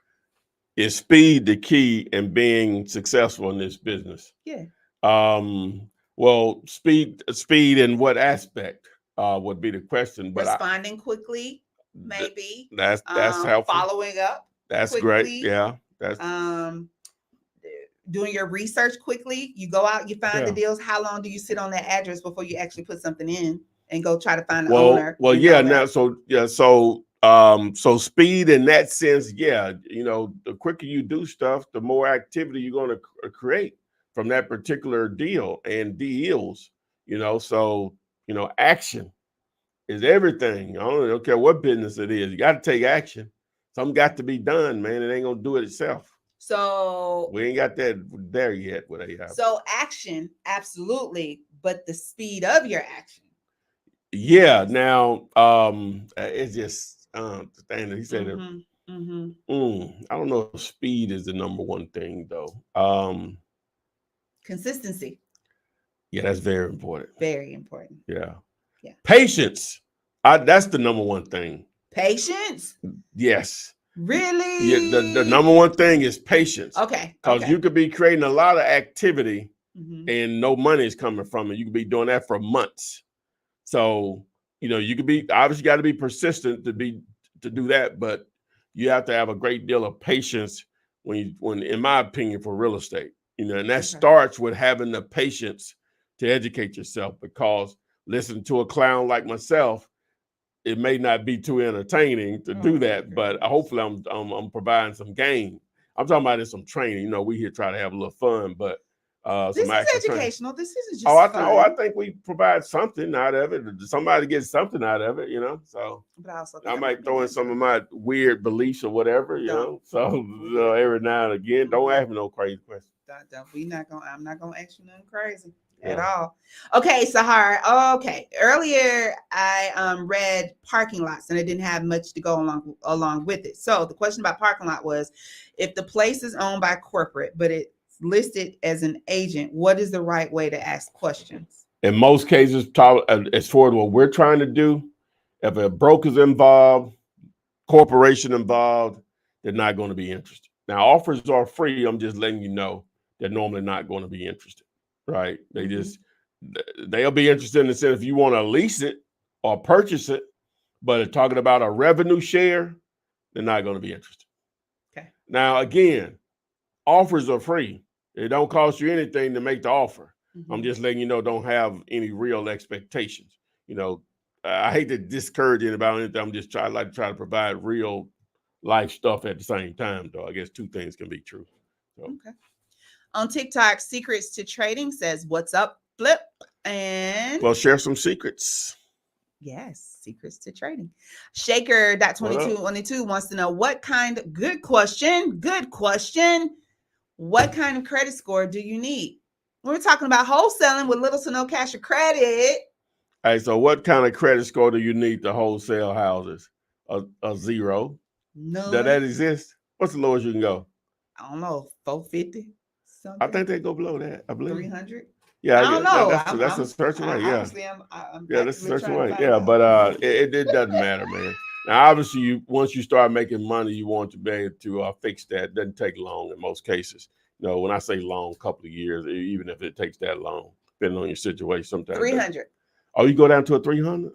Is speed the key in being successful in this business? Yeah. Well, speed in what aspect would be the question. But responding quickly, maybe. That's helpful. Following up. That's quickly. Great. Yeah. That's doing your research quickly. You go out, you find the deals. How long do you sit on that address before you actually put something in and go try to find the owner? Well, yeah. Now, so speed in that sense, yeah. The quicker you do stuff, the more activity you're going to create from that particular deal and deals. So action is everything. I don't care what business it is. You got to take action. Something got to be done, man. It ain't gonna do it itself. So we ain't got that there yet with AI. So action, absolutely, but the speed of your action. Yeah. Now, it's just he said it. I don't know if speed is the number one thing though. Consistency. Yeah, that's very important. Very important. Yeah. Patience. That's the number one thing. Patience? Yes. Really? Yeah, the number one thing is patience. Okay. Because you could be creating a lot of activity and no money is coming from it. You could be doing that for months. So, you could be obviously got to be persistent to do that, but you have to have a great deal of patience when in my opinion, for real estate. And that starts with having the patience to educate yourself, because listening to a clown like myself it may not be too entertaining to do that, but hopefully I'm providing some game. I'm talking about in some training. You know, we here try to have a little fun, but This some is actual educational. This isn't just fun. I fun. think we provide something out of it. Somebody gets something out of it, you know. So But I also I might throw in some of my weird beliefs or whatever, you know. So every now and again, don't ask me no crazy questions. I'm not gonna ask you nothing crazy at all. Okay, Sahar. Okay, earlier I read parking lots and it didn't have much to go along with it. So the question about parking lot was, if the place is owned by corporate but it's listed as an agent, what is the right way to ask questions? In most cases, as far as what we're trying to do, if a broker's involved, corporation involved, they're not going to be interested. Now, offers are free. I'm just letting you know they're normally not going to be interested, right? They'll be interested in the sense if you want to lease it or purchase it, but talking about a revenue share, they're not going to be interested. Okay. Now, again, offers are free. It don't cost you anything to make the offer. I'm just letting you know, don't have any real expectations. You know, I hate to discourage anybody. I'm just trying to provide real life stuff at the same time, though. I guess two things can be true. So. Okay. On TikTok, Secrets to Trading says, "What's up, Flip?" And well, share some secrets. Yes, secrets to trading. Shaker.2222 wants to know good question. What kind of credit score do you need? We're talking about wholesaling with little to no cash or credit. Hey, so what kind of credit score do you need to wholesale houses? A zero? No. Does that exist? What's the lowest you can go? I don't know, 450. Something. I think they go below that. I believe 300. Yeah, I don't know. That's a search away. Yeah, I'm that's a search away. Yeah, but it doesn't matter, man. Now, obviously, once you start making money, you want to be able to fix that. It doesn't take long in most cases. You know, when I say long, couple of years, even if it takes that long, depending on your situation, sometimes 300. Oh, you go down to a 300?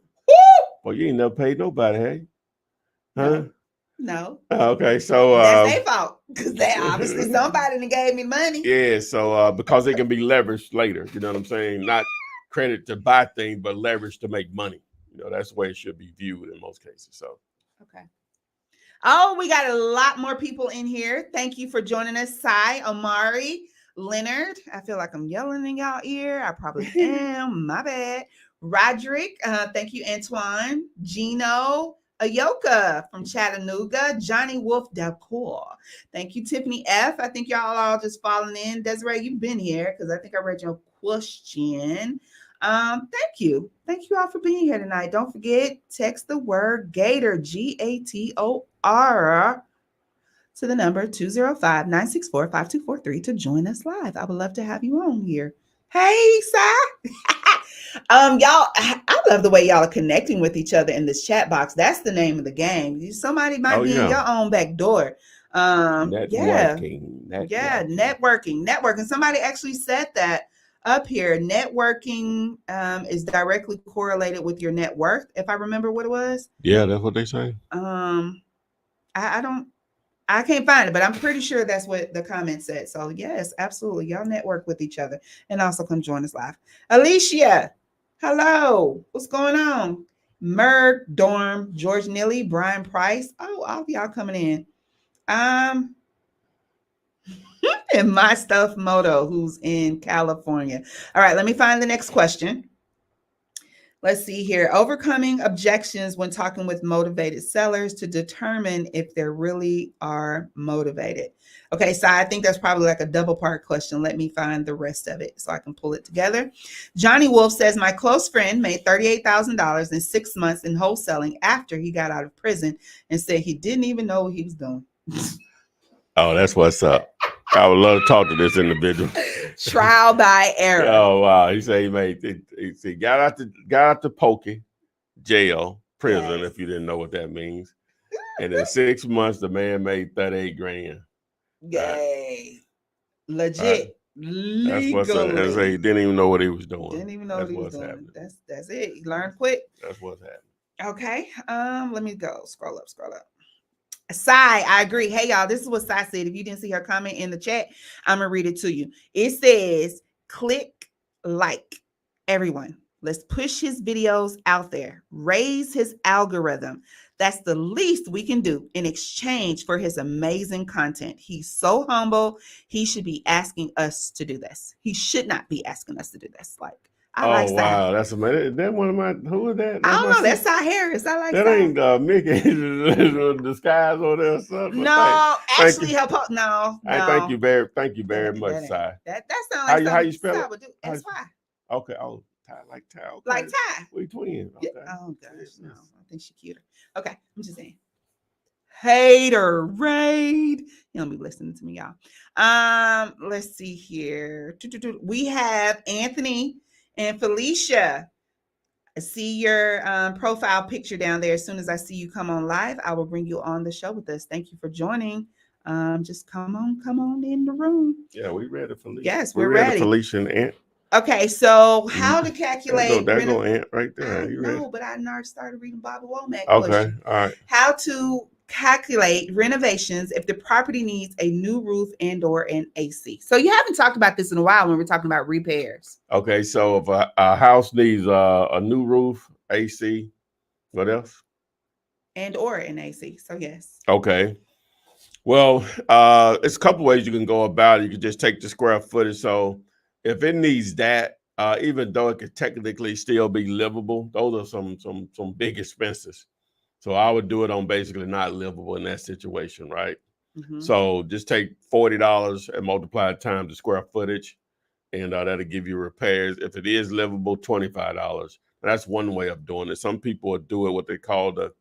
Well, you ain't never paid nobody, hey? Huh? No. Okay, so that's their fault because they obviously somebody that gave me money. Yeah, so because it can be leveraged later, you know what I'm saying? Not credit to buy things, but leverage to make money. You know, that's the way it should be viewed in most cases. So okay. Oh, we got a lot more people in here. Thank you for joining us, Sai, Omari, Leonard. I feel like I'm yelling in y'all ear. I probably am. My bad. Roderick. Thank you, Antoine. Gino. Ayoka from Chattanooga. Johnny Wolf Decor. Thank you, Tiffany F. I think y'all are all just falling in. Desiree, you've been here because I think I read your question. Thank you. Thank you all for being here tonight. Don't forget, text the word Gator, GATOR, to the number 205-964-5243 to join us live. I would love to have you on here. Hey, Si. Y'all, I love the way y'all are connecting with each other in this chat box. That's the name of the game. Somebody might be in your own back door. networking. Networking. Somebody actually said that up here. Networking is directly correlated with your net worth, if I remember what it was. Yeah, that's what they say. I can't find it, but I'm pretty sure that's what the comment said. So yes, absolutely. Y'all network with each other and also come join us live. Alicia, hello. What's going on? Merg, Dorm, George Nilly, Brian Price. Oh, all of y'all coming in. And My Stuff Moto, who's in California. All right, let me find the next question. Let's see here. Overcoming objections when talking with motivated sellers to determine if they really are motivated. Okay, so I think that's probably like a double part question. Let me find the rest of it so I can pull it together. Johnny Wolf says, my close friend made $38,000 in 6 months in wholesaling after he got out of prison and said he didn't even know what he was doing. Oh, that's what's up. I would love to talk to this individual. Trial by error. Oh wow! He said he got out the pokey, jail, prison. Yes. If you didn't know what that means, and in 6 months the man made $38,000. Yay! Legit. That's what's up. And say he didn't even know what he was doing. Didn't even know what he was doing. Happening. That's it. He learned quick. That's what's happening. Okay. Let me go. Scroll up. Sai, I agree. Hey, y'all, this is what Sai said. If you didn't see her comment in the chat, I'm going to read it to you. It says, click like, everyone. Let's push his videos out there, raise his algorithm. That's the least we can do in exchange for his amazing content. He's so humble. He should be asking us to do this. He should not be asking us to do this. Like, I like Oh, Cy. wow. That's amazing. That one of my, who is that? I don't know. That's sister? Cy Harris. I like That Cy. ain't Mickey disguise on there or something. No, thank actually, you. No. Thank you very much, Cy. That sounds like how you spell Cy it? would do. S-Y. Okay. Oh, Ty, like Ty. Okay. Like Ty. We twins. Okay. Yeah. Oh gosh, no. I think she's cuter. Okay, I'm just saying. Hater raid. You don't be listening to me, y'all. Let's see here. We have Anthony and Felicia. I see your profile picture down there. As soon as I see you come on live, I will bring you on the show with us. Thank you for joining. Just come on in the room. Yeah, we ready, Felicia. Yes, we're ready. Felicia and Ant. Okay, so how to calculate? There go Ant right there. I know, but I already started reading Bobby Womack. Okay, all right. How to calculate renovations if the property needs a new roof and/or an AC. So you haven't talked about this in a while when we're talking about repairs. Okay, so if a house needs a new roof, AC, what else? And/or an AC. So yes. Okay. Well, it's a couple ways you can go about it. You can just take the square footage. So if it needs that, even though it could technically still be livable, those are some big expenses. So I would do it on basically not livable in that situation, right? Mm-hmm. So just take $40 and multiply it times the square footage, and that'll give you repairs. If it is livable, $25. That's one way of doing it. Some people would do it what they call the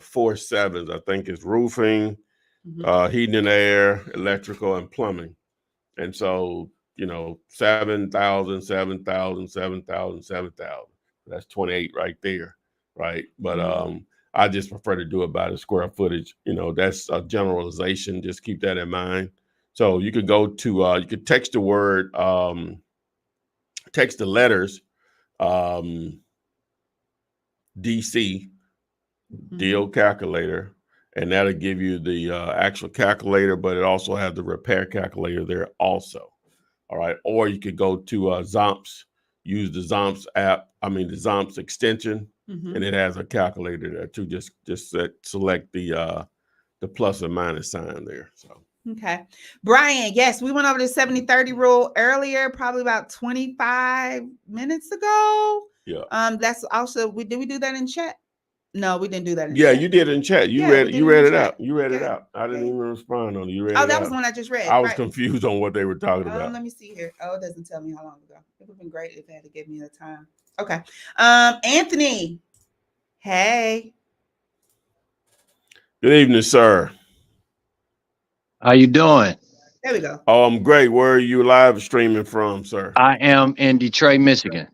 4 sevens. I think is roofing, heating and air, electrical, and plumbing. And so, 7,000, 7,000, 7,000, 7,000. That's 28 right there, right? But I just prefer to do it by the square footage. That's a generalization. Just keep that in mind. So you could go to, you could text the word, text the letters, DC, deal calculator, and that'll give you the actual calculator, but it also has the repair calculator there also. All right. Or you could go to Zomps, use the Zomps app, the Zomps extension, and it has a calculator there too. Just select the plus or minus sign there. So. Okay. Brian, yes, we went over the 70-30 rule earlier, probably about 25 minutes ago. Yeah. That's also, did we do that in chat? No, we didn't do that in chat. chat. You did in chat. You read it out. You read it out. I didn't even respond on it. You read it out. Oh, that was one I just read. I was confused on what they were talking about. Let me see here. Oh, it doesn't tell me how long ago. It would have been great if they had to give me the time. Okay. Anthony. Hey. Good evening, sir. How you doing? There we go. Oh, I'm great. Where are you live streaming from, sir? I am in Detroit, Michigan.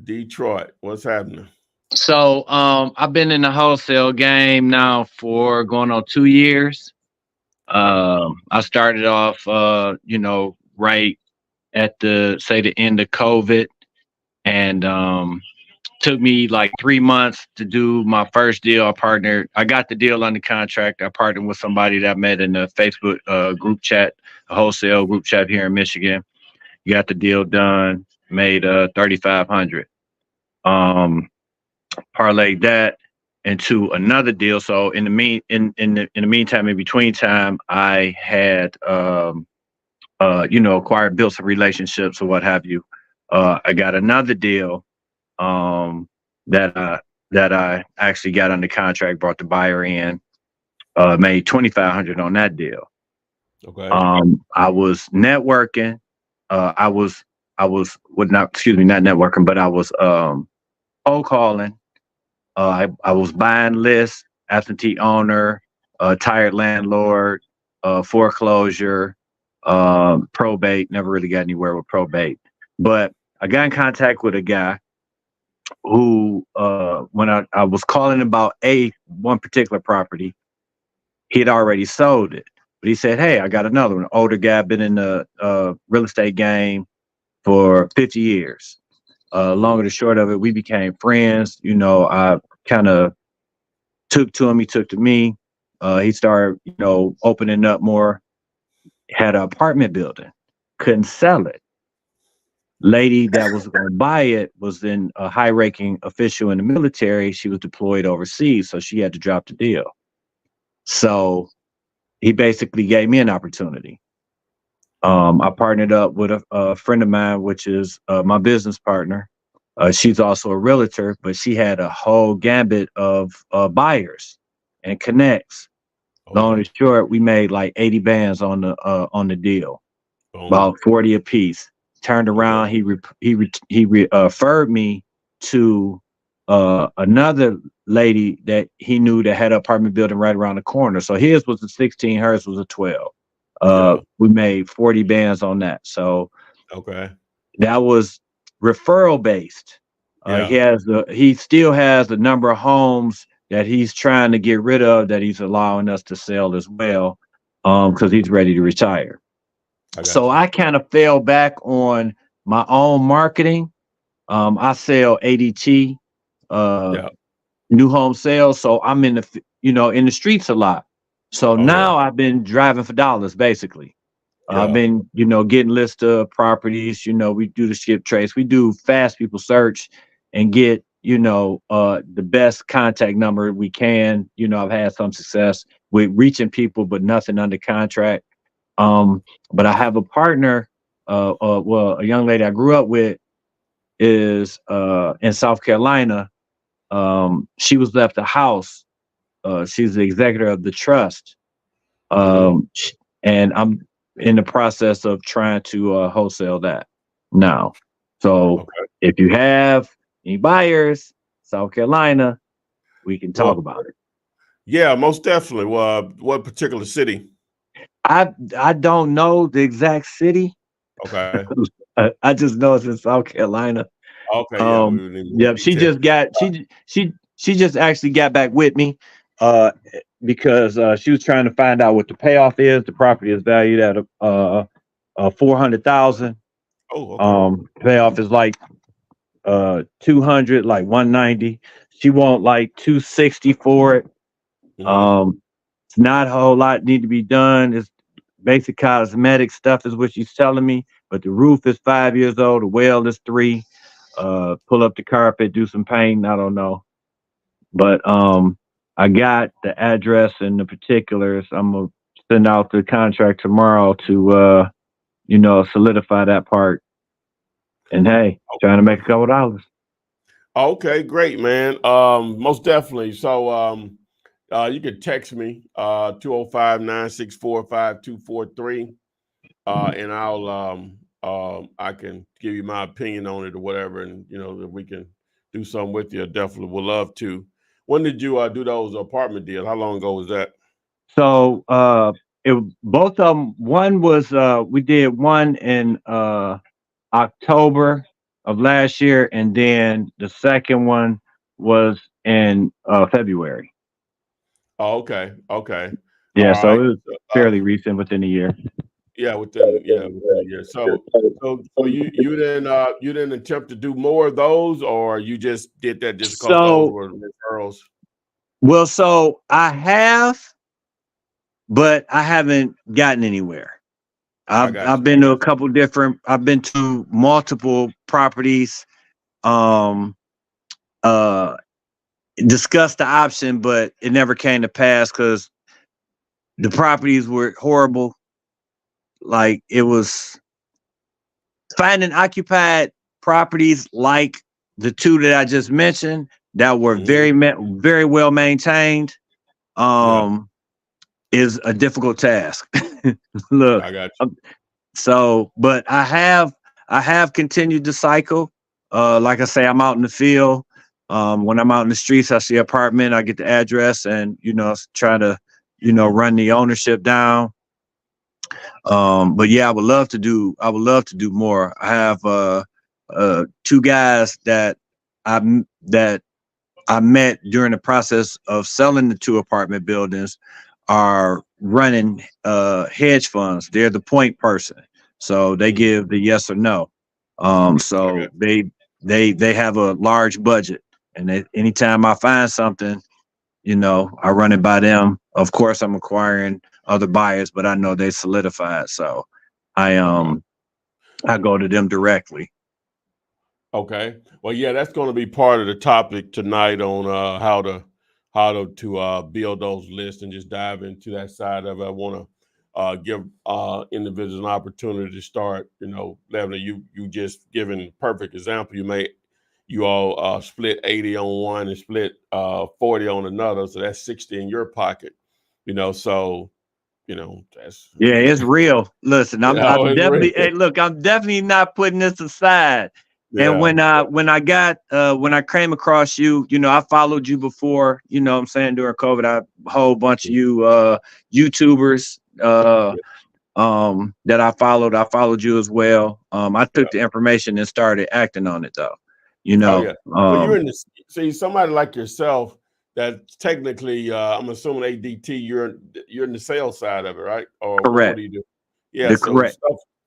Detroit. What's happening? So I've been in the wholesale game now for going on 2 years. I started off right at the end of COVID, and took me like 3 months to do my first deal. I got the deal under contract. I partnered with somebody that I met in the Facebook group chat, a wholesale group chat here in Michigan. Got the deal done, made $3,500. Parlayed that into another deal. So in the meantime, in between time, I had built some relationships or what have you. I got another deal that I actually got under contract, brought the buyer in, made $2,500 on that deal. Okay. I was networking. I was not networking, but I was cold calling. I was buying lists, absentee owner, tired landlord, foreclosure, probate. Never really got anywhere with probate, but I got in contact with a guy who, when I was calling about one particular property, he had already sold it. But he said, "Hey, I got another one." Older guy, been in the real estate game for 50 years. Long and the short of it, we became friends. I kind of took to him. He took to me. He started, opening up more. Had an apartment building, couldn't sell it. lady that was going to buy it was in a high-ranking official in the military. She was deployed overseas, so she had to drop the deal. So he basically gave me an opportunity. I partnered up with a friend of mine, which is my business partner. She's also a realtor, but she had a whole gambit of buyers and connects. Long and short, we made like 80 bands on the deal, about 40 a piece. Turned around, he referred me to another lady that he knew that had an apartment building right around the corner. So his was a 16, hers was a 12. We made 40 bands on that. So that was referral based. He still has a number of homes that he's trying to get rid of that he's allowing us to sell as well, because he's ready to retire. So I kind of fell back on my own marketing. I sell ADT, new home sales. So I'm in the streets a lot. So now I've been driving for dollars, basically. I've been, getting lists of properties. We do the skip trace. We do fast people search and get, the best contact number we can. I've had some success with reaching people, but nothing under contract. But I have a partner, a young lady I grew up with is in South Carolina. She was left a house. She's the executor of the trust. And I'm in the process of trying to wholesale that now. So if you have any buyers, South Carolina, we can talk about it. Yeah, most definitely. Well, what particular city? I don't know the exact city. Okay. I just know it's in South Carolina. Okay. Yeah. She just got she just actually got back with me because she was trying to find out what the payoff is. The property is valued at $400,000. Payoff is like 200, like 190. She want like 260 for it. It's not a whole lot need to be done. It's basic cosmetic stuff is what she's telling me, but the roof is 5 years old. The well is 3. Pull up the carpet, do some painting. I don't know, but I got the address and the particulars. I'm gonna send out the contract tomorrow to solidify that part. And hey, trying to make a couple dollars. Okay, great, man. Most definitely. So you can text me 205-964-5243, and I can give you my opinion on it or whatever, and that we can do something with you. I definitely would love to. When did you do those apartment deals? How long ago was that? So both of them. One was we did one in October of last year, and then the second one was in February. Oh, okay. Yeah, so it was fairly recent, within a year. Yeah, within a year. So you didn't attempt to do more of those, or you just did that just because those were referrals? Well, so I have, but I haven't gotten anywhere. I've been to a couple different. I've been to multiple properties. Discussed the option, but it never came to pass because the properties were horrible. Like, it was finding occupied properties like the two that I just mentioned that were very well maintained. Is a difficult task. Look, I got you. But I have continued the cycle. Like I say, I'm out in the field. When I'm out in the streets, I see an apartment, I get the address, and try to run the ownership down. But yeah, I would love to do more. I have 2 guys that I met during the process of selling the 2 apartment buildings are running hedge funds. They're the point person, so they give the yes or no. So they have a large budget, and anytime I find something, I run it by them. Of course, I'm acquiring other buyers, but I know they solidified, so I go to them directly. Okay. Well, yeah, that's going to be part of the topic tonight on how to build those lists and just dive into that side of it. I want to give individuals an opportunity to start. You know, Levna, you just given a perfect example. You all split 80 on one and split 40 on another, so that's 60 in your pocket. You know, so you know that's Yeah, it's real. Listen, you know, I'm it's definitely, real. hey, look, I'm definitely not putting this aside. And Yeah. when I came across you, you know, I followed you before, you know what I'm saying, during COVID, a whole bunch of you YouTubers that I followed you as well. I Yeah. took the information and started acting on it though. You Oh know, yeah. Well, you're in this. See, somebody like yourself that technically, I'm assuming ADT, you're in the sales side of it, right? Or what correct. do you do? Yeah. The So correct.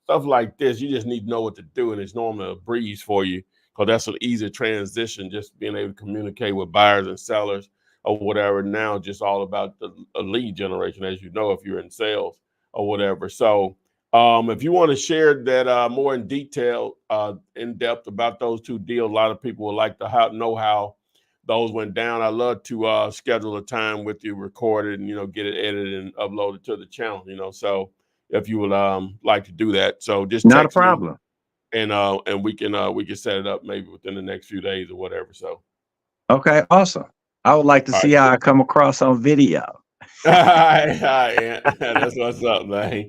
stuff like this, you just need to know what to do, and it's normally a breeze for you because that's an easy transition. Just being able to communicate with buyers and sellers or whatever. Now, just all about the lead generation, as you know, if you're in sales or whatever. So. If you want to share that more in depth about those two deals, a lot of people would like to know how those went down. I'd love to schedule a time with you, record it, and get it edited and uploaded to the channel. So if you would like to do that, so just Not a text me problem. and we can set it up maybe within the next few days or whatever. So Okay, awesome. I would like to all see right, how cool. I come across on video. All right, that's what's up, man.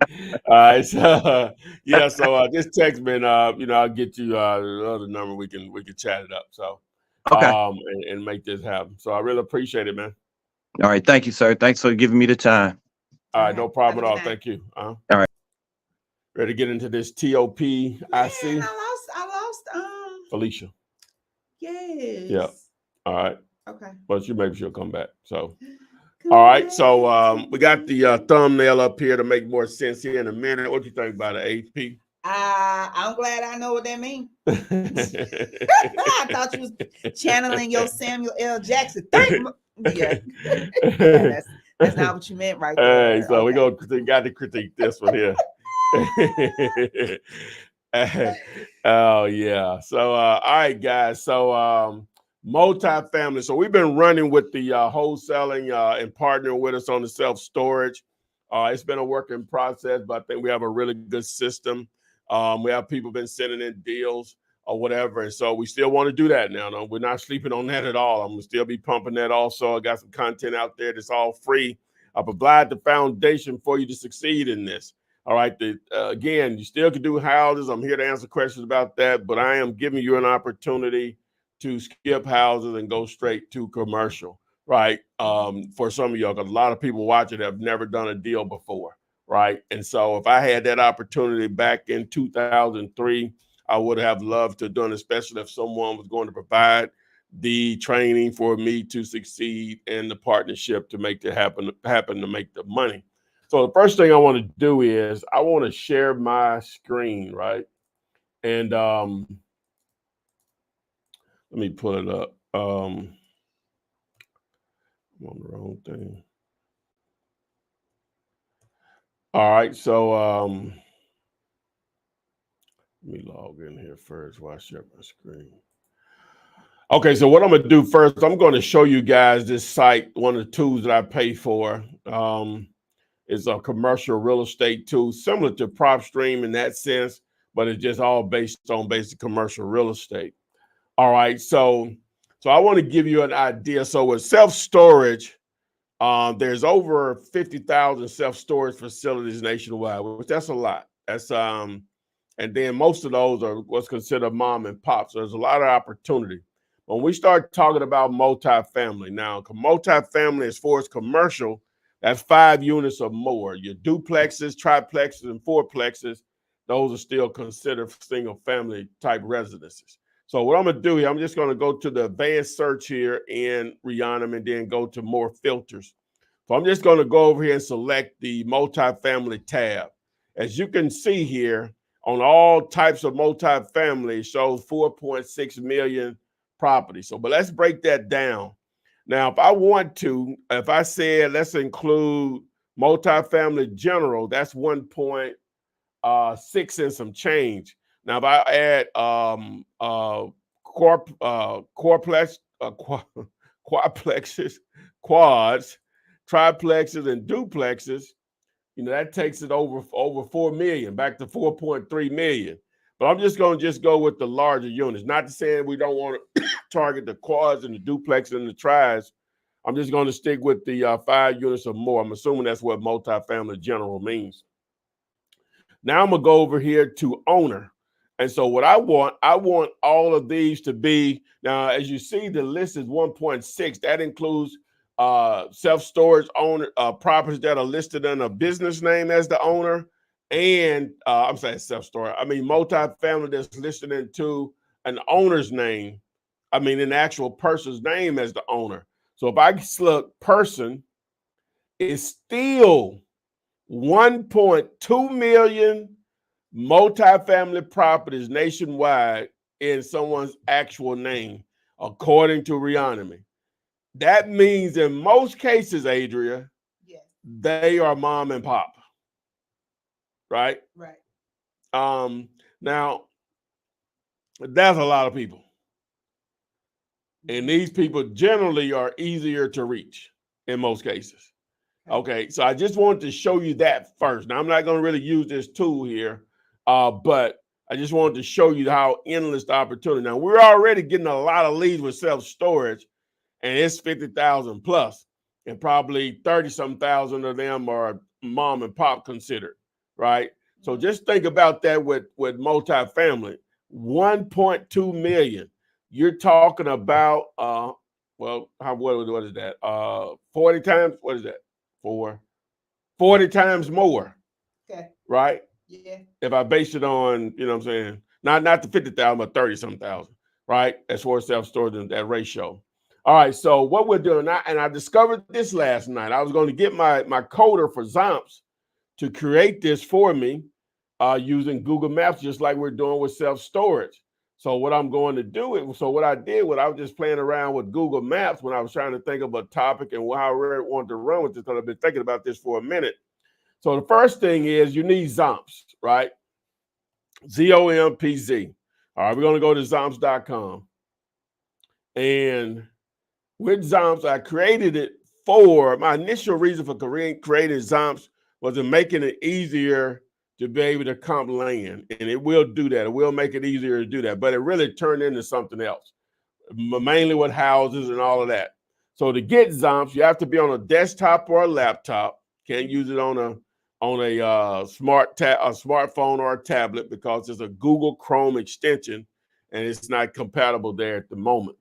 All right, so yeah, so just text me, and I'll get you the other number. We can chat it up. So Okay. and make this happen. So I really appreciate it, man. All right. Thank you, sir. Thanks for giving me the time. All All right, right. no problem Have a at good all. night. Thank you. All right. Ready to get into this TOP? Man, I see I lost. Felicia. Yes. Yeah. All right, Okay. but maybe she'll come back. So. All right, so we got the thumbnail up here to make more sense here in a minute. What do you think about it, AP? I'm glad I know what that means. I thought you was channeling your Samuel L. Jackson. Yeah, that's not what you meant right there. Hey, so Okay. we got to critique this one here. Oh yeah. So all right, guys. So multifamily. So we've been running with the wholesaling and partnering with us on the self-storage. It's been a working process, but I think we have a really good system. We have people been sending in deals or whatever, and so we still want to do that now. No, we're not sleeping on that at all. I'm gonna still be pumping that. Also, I got some content out there that's all free. I provide the foundation for you to succeed in this. All right. Again, you still can do houses. I'm here to answer questions about that, but I am giving you an opportunity to skip houses and go straight to commercial, right? For some of y'all, because a lot of people watching have never done a deal before, right? And so if I had that opportunity back in 2003, I would have loved to have done, especially if someone was going to provide the training for me to succeed and the partnership to make it happen to make the money. So the first thing I want to do is I want to share my screen, right? And let me pull it up. I'm on the wrong thing. All right, so let me log in here first while I share my screen. Okay, so what I'm gonna do first, I'm going to show you guys this site, one of the tools that I pay for. It's a commercial real estate tool, similar to PropStream in that sense, but it's just all based on basic commercial real estate. All right, so I want to give you an idea. So with self-storage, there's over 50,000 self-storage facilities nationwide, which that's a lot. That's and then most of those are what's considered mom and pop. So there's a lot of opportunity. When we start talking about multifamily, now multifamily as far as commercial, that's 5 units or more. Your duplexes, triplexes, and fourplexes, those are still considered single family type residences. So what I'm gonna do here, I'm just gonna go to the advanced search here in Renovated and then go to more filters. So I'm just gonna go over here and select the multifamily tab. As you can see here, on all types of multifamily, it shows 4.6 million properties. So, but let's break that down. Now, if I said let's include multifamily general, that's 1.6 and some change. Now, if I add quadplexes, quads, triplexes, and duplexes, that takes it over 4 million, back to 4.3 million. But I'm just going to go with the larger units. Not to say we don't want to target the quads and the duplexes and the tris. I'm just going to stick with the 5 units or more. I'm assuming that's what multifamily general means. Now I'm going to go over here to owner. And so what I want all of these to be, now as you see, the list is 1.6. That includes self-storage owner properties that are listed in a business name as the owner, and I'm saying self-storage. I mean multifamily that's listed into an owner's name. I mean an actual person's name as the owner. So if I select person, it's still 1.2 million multifamily properties nationwide in someone's actual name, according to Renovated. That means in most cases, Adria, yes, they are mom and pop, right? right. Now, that's a lot of people. And these people generally are easier to reach in most cases. Okay, so I just wanted to show you that first. Now, I'm not going to really use this tool here, but I just wanted to show you how endless the opportunity. Now, we're already getting a lot of leads with self-storage, and it's 50,000 plus, and probably 30-some thousand of them are mom and pop considered, right? So just think about that with multifamily. 1.2 million. You're talking about, what is that? 40 times, what is that? 40 times more. Okay. Right? Yeah. If I base it on, what I'm saying, not the 50,000, but 30-some thousand, right? As far as self-storage and that ratio. All right, so what we're doing now, and I discovered this last night. I was going to get my coder for Zomps to create this for me using Google Maps, just like we're doing with self-storage. So what I'm going to do, what I was just playing around with Google Maps when I was trying to think of a topic and how I really wanted to run with this, because I've been thinking about this for a minute. So the first thing is you need Zomps, right? ZOMPZ. All right, we're going to go to Zomps.com. And with Zomps, I created it for, my initial reason for creating Zomps was in making it easier to be able to comp land. And it will do that. It will make it easier to do that. But it really turned into something else, mainly with houses and all of that. So to get Zomps, you have to be on a desktop or a laptop. Can't use it on a smartphone or a tablet because it's a Google Chrome extension and it's not compatible there at the moment.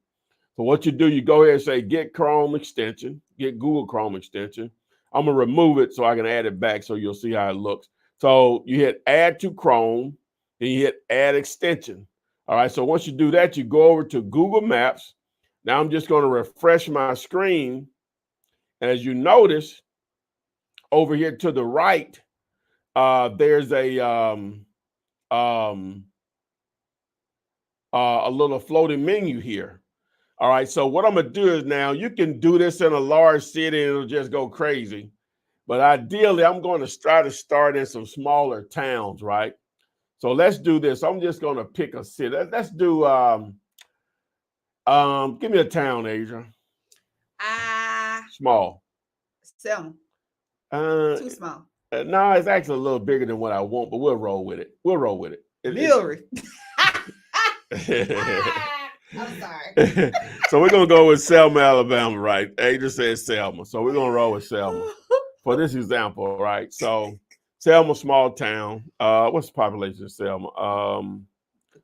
So what you do, you go ahead and say, get Chrome extension, get Google Chrome extension. I'm going to remove it so I can add it back so you'll see how it looks. So you hit add to Chrome, then you hit add extension. All right, so once you do that, you go over to Google Maps. Now I'm just going to refresh my screen. And as you notice, over here to the right, there's a little floating menu here. All right, so what I'm going to do is now you can do this in a large city and it'll just go crazy. But ideally, I'm going to try to start in some smaller towns, right? So let's do this. I'm just going to pick a city. Let's do, give me a town, Adrian. Small. Selma. Too small. No, it's actually a little bigger than what I want, but we'll roll with it. Hillary. I'm sorry. So we're going to go with Selma, Alabama, right? Adrian says Selma. So we're going to roll with Selma for this example, right? So Selma, small town. What's the population of Selma?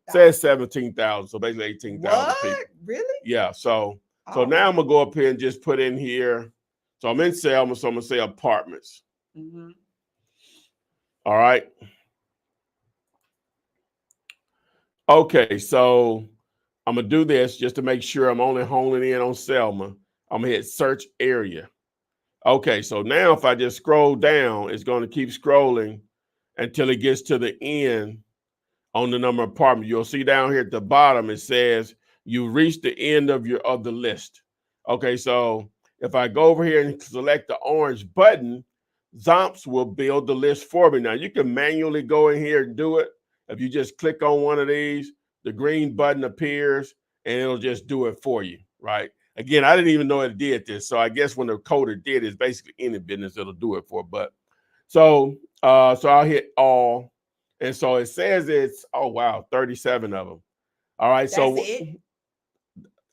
Says 17,000, so basically 18,000 people. Really? Yeah, so now I'm going to go up here and just put in here. So I'm in Selma, so I'm going to say apartments. Mm-hmm. All right. Okay, so I'm going to do this just to make sure I'm only honing in on Selma. I'm going to hit search area. Okay, so now if I just scroll down, it's going to keep scrolling until it gets to the end on the number of apartments. You'll see down here at the bottom, it says you reached the end of the list. Okay, so if I go over here and select the orange button, Zomps will build the list for me. Now, you can manually go in here and do it. If you just click on one of these, the green button appears and it'll just do it for you, right? Again, I didn't even know it did this. So I guess when the coder did, it's basically any business it'll do it for. But so I'll hit all. And so it says it's, oh, wow, 37 of them. All right. That's it?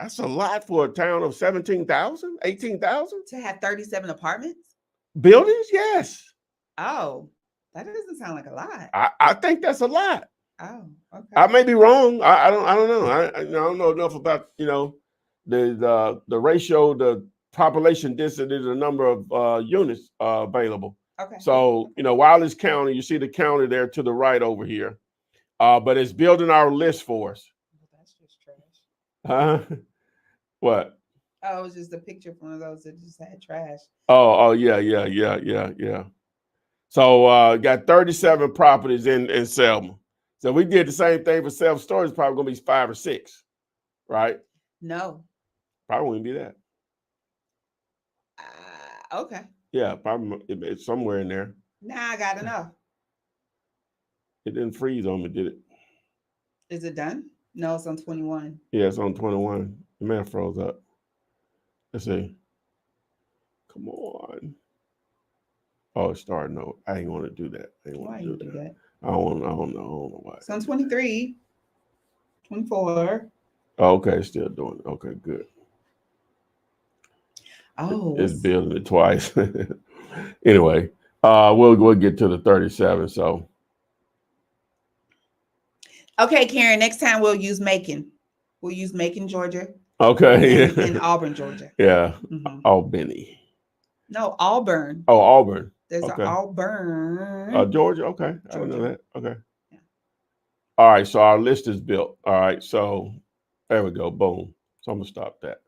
That's a lot for a town of 17,000, 18,000. To have 37 apartments? Buildings? Yes. Oh, that doesn't sound like a lot. I think that's a lot. Oh, okay. I may be wrong. I don't know. I don't know enough about, the ratio, the population density, the number of units available. Okay. So, Wallace County, you see the county there to the right over here. But it's building our list for us. That's just trash. What? Oh, it was just a picture of one of those that just had trash. Oh, yeah. So got 37 properties in Selma. So we did the same thing for self-storage, probably gonna be 5 or 6, right? No. Probably wouldn't be that. Okay. Yeah, probably it's somewhere in there. Now I gotta know. It didn't freeze on me, did it? Is it done? No, it's on 21. Yeah, it's on 21. The man froze up. Let's see. Come on. Oh, it's starting. No, I ain't want to do that. Why you do that? I don't know why. It's on 23, 24. Oh, okay, it's still doing it. Okay, good. Oh, it's building it twice. Anyway, we'll get to the 37. So, okay, Karen. Next time we'll use Macon. We'll use Macon, Georgia. Okay. In Auburn, Georgia. Yeah. Mm-hmm. Albany. No, Auburn. Oh, Auburn. There's an Auburn. Georgia. Okay. Georgia. I didn't know that. Okay. Yeah. All right. So our list is built. All right. So there we go. Boom. So I'm gonna stop that.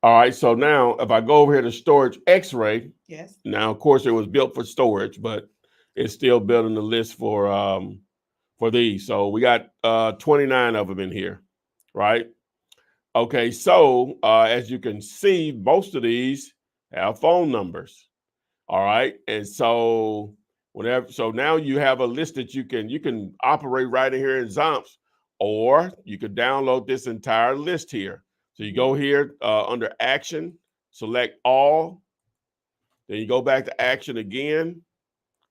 All right. So now if I go over here to storage X-ray. Yes. Now, of course, it was built for storage, but it's still building the list for these. So we got 29 of them in here. Right. Okay. So as you can see, most of these have phone numbers. All right. And so now you have a list that you can operate right in here in Zomps, or you could download this entire list here. So you go here under action, select all, then you go back to action again,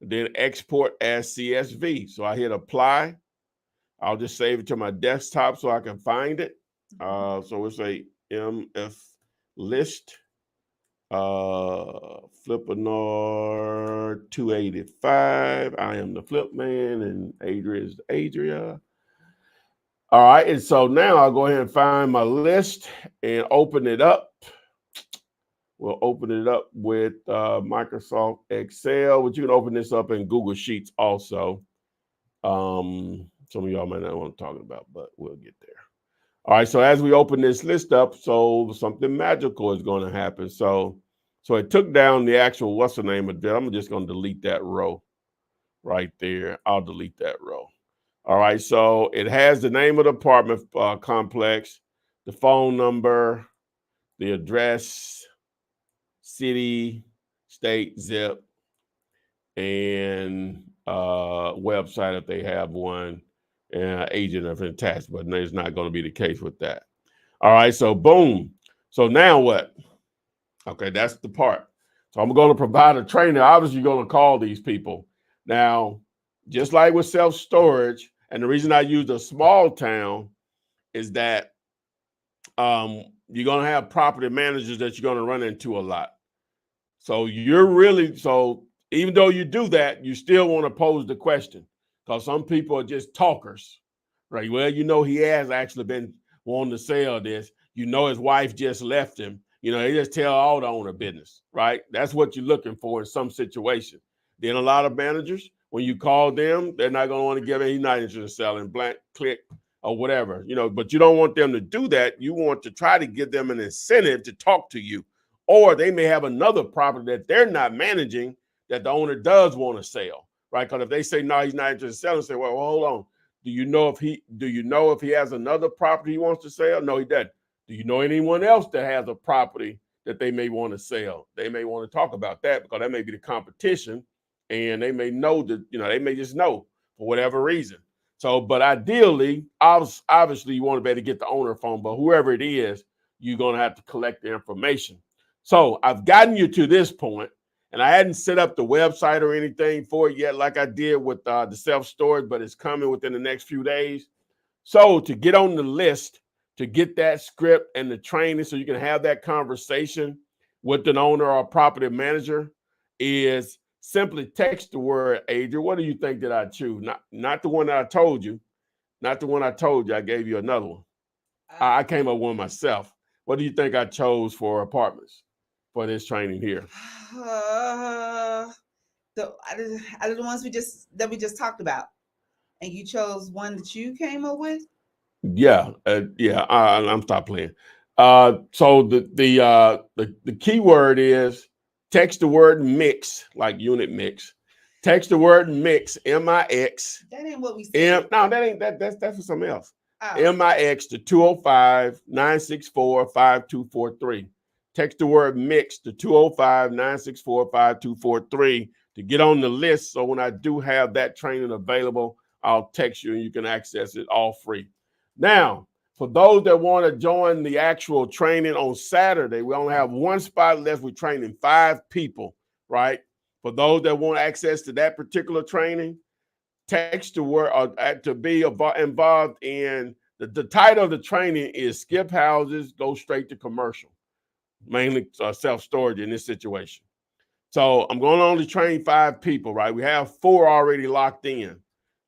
then export as CSV. So I hit apply. I'll just save it to my desktop so I can find it. So we'll say MF list. Flippinar 285. I am the flip man, and Adria is Adria. All right, and so now I'll go ahead and find my list and open it up. We'll open it up with Microsoft Excel, but you can open this up in Google Sheets also. Some of y'all might not know what I'm talking about, but we'll get there. All right, so as we open this list up, so something magical is going to happen. So it took down the actual, what's the name of it? I'm just going to delete that row right there. I'll delete that row. All right, so it has the name of the apartment complex, the phone number, the address, city, state, zip, and website if they have one, agent if attached, but it's not going to be the case with that. All right, so boom. So now what? Okay, that's the part. So I'm going to provide a trainer. Obviously, you're going to call these people. Now, just like with self-storage, and the reason I used a small town is that you're going to have property managers that you're going to run into a lot. So even though you do that, you still want to pose the question, because some people are just talkers, right? Well, he has actually been wanting to sell this. His wife just left him. They just tell all the owner business, right? That's what you're looking for in some situation. Then a lot of managers, when you call them, they're not going to want to give it. He's not interested in selling, blank, click, or whatever, but you don't want them to do that. You want to try to give them an incentive to talk to you, or they may have another property that they're not managing that the owner does want to sell, right? Because if they say, no, he's not interested in selling, say, well, hold on. Do you know if he has another property he wants to sell? No, he doesn't. Do you know anyone else that has a property that they may want to sell? They may want to talk about that, because that may be the competition, and they may know that, they may just know for whatever reason. So, but ideally, obviously, you want to be able to get the owner phone, but whoever it is, you're going to have to collect the information. So I've gotten you to this point, and I hadn't set up the website or anything for it yet, like I did with the self-storage, but it's coming within the next few days. So to get on the list, to get that script and the training so you can have that conversation with an owner or a property manager is simply text the word Adrian. What do you think that I choose? Not the one that I told you. Not the one I told you. I gave you another one. I came up with one myself. What do you think I chose for apartments for this training here? The ones we just talked about. And you chose one that you came up with? Yeah. I'm stop playing. So the key word is text the word mix, like unit mix. Text the word mix, MIX. That ain't what we said. No, that ain't that's for something else. Oh. MIX to 205-964-5243. Text the word mix to 205-964-5243 to get on the list. So when I do have that training available, I'll text you and you can access it all free. Now, for those that want to join the actual training on Saturday, we only have one spot left. We're training 5 people, right? For those that want access to that particular training, text the word to be involved in the title of the training is Skip Houses, Go Straight to Commercial, mainly self-storage in this situation. So I'm going to only train 5 people, right? We have 4 already locked in.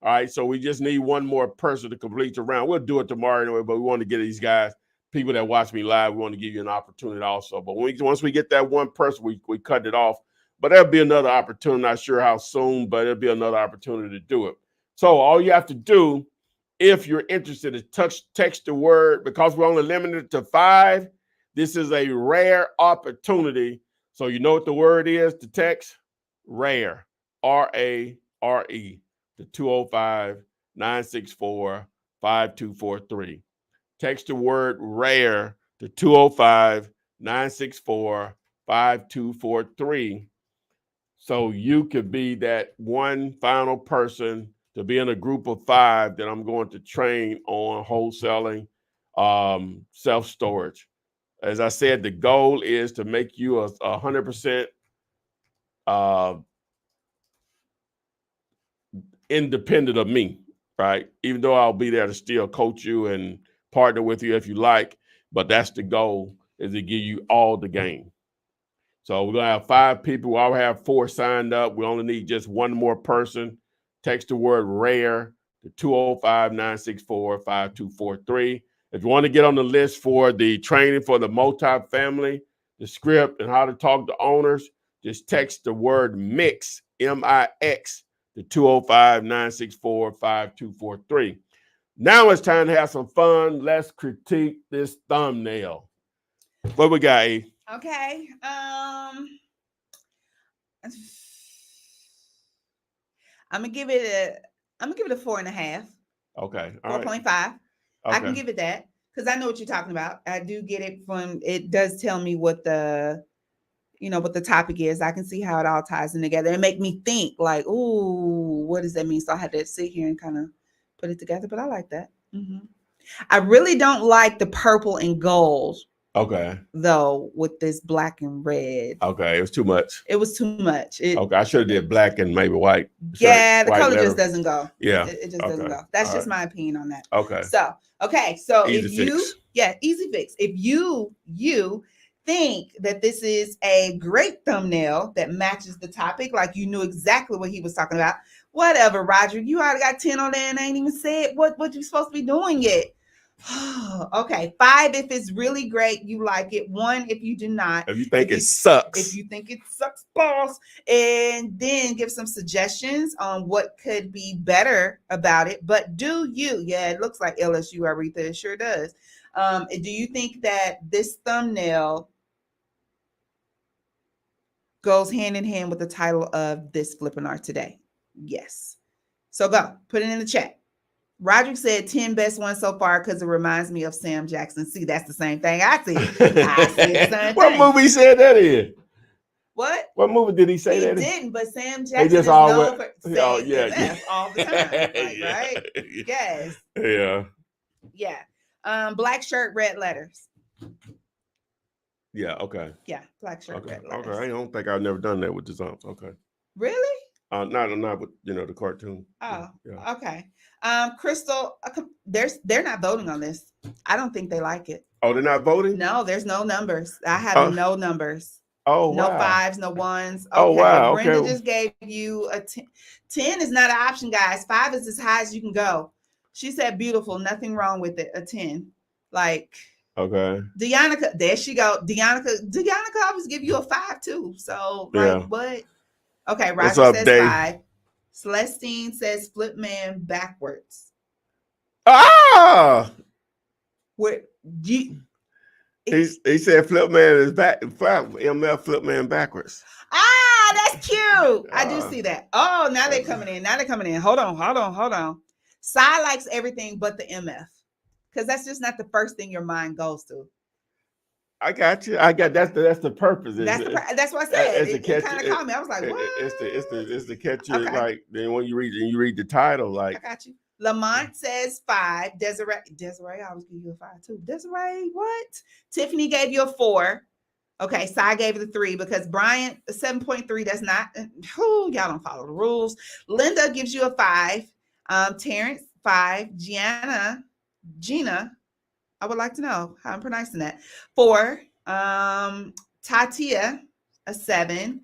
All right, so we just need one more person to complete the round. We'll do it tomorrow anyway, but we want to get these guys, people that watch me live, we want to give you an opportunity also. But once we get that one person, we cut it off. But there'll be another opportunity. Not sure how soon, but there'll be another opportunity to do it. So all you have to do, if you're interested, is text the word, because we're only limited to 5. This is a rare opportunity. So you know what the word is to text? RARE, RARE. To 205-964-5243. Text the word RARE to 205-964-5243 so you could be that one final person to be in a group of 5 that I'm going to train on wholesaling, self-storage. As I said, the goal is to make you a 100% independent of me, right? Even though I'll be there to still coach you and partner with you if you like, but that's the goal, is to give you all the game. So we're going to have 5 people. We already have 4 signed up. We only need just one more person. Text the word RARE to 205-964-5243. If you want to get on the list for the training for the multifamily, the script, and how to talk to owners, just text the word MIX, MIX, to 205-964-5243. Now it's time to have some fun. Let's critique this thumbnail. What we got, A? Okay. I'm gonna give it a 4.5. Okay. 4.5. Okay. I can give it that because I know what you're talking about. I do get it from. It does tell me what the topic is. I can see how it all ties in together and make me think like, ooh, what does that mean? So I had to sit here and kind of put it together, but I like that. I really don't like the purple and gold. Okay. Though with this black and red. Okay, it was too much. It was too much. Okay, I should have did black and maybe white. Yeah, the white color letter. just doesn't go. Yeah. It just doesn't go. That's just my opinion on that. Okay. So Easy fix. easy fix. If you think that this is a great thumbnail that matches the topic, like you knew exactly what he was talking about, whatever, Roger, you already got 10 on there and ain't even said what you're supposed to be doing yet. Okay, 5 if it's really great, you like it. 1 if you do not. If you think it sucks. If you think it sucks balls, and then give some suggestions on what could be better about it. But do you? Yeah, it looks like LSU, Aretha. It sure does. Do you think that this thumbnail goes hand in hand with the title of this Flippinar today? Yes. So go put it in the chat. Roderick said 10 best ones so far because it reminds me of Sam Jackson. See, that's the same thing I see. I see the same What thing. movie said that in? What? What movie did he say He that? didn't, but Sam Jackson just is always- known for oh, saying yeah, MF all the time. Like, yeah, right? Yes. Yeah. Yeah. Black shirt, red letters. Yeah. Okay. Yeah, black shirt, Okay. red letters. Okay. I don't think I've never done that with designs. Okay. Really? Not with the cartoon. Oh, Yeah. okay. Crystal, they're not voting on this. I don't think they like it. Oh, they're not voting? No, there's no numbers. I have no numbers. Oh, No wow. fives, no ones. Okay. Oh, wow. Brenda Okay. just gave you a 10. 10 is not an option, guys. 5 is as high as you can go. She said beautiful, nothing wrong with it. A 10. Like, Okay. Deanna, there she go. Deanna always give you a 5 too. So, like, Yeah. what? Okay, What's Roger up, says Dave? 5. Celestine says flip man backwards. Ah! Where you He said flip man is back. MF flip man backwards. that's cute. I do Ah. see that. Oh, now they're coming in. Hold on. Sai likes everything but the MF. Because that's just not the first thing your mind goes to. I got you. That's the purpose. That's what I said. It's It kind of caught me. I was like, what? It's the catch you. Okay. Like then when you read the title, like I got you. Lamont says 5. Desiree, I always give you a 5 too. Desiree, what? Tiffany gave you a 4. Okay, Sai gave it a 3 because Bryant 7.3. That's not. Y'all don't follow the rules. Linda gives you a 5. Terrence 5. Gina. I would like to know how I'm pronouncing that. 4. Tatia a 7.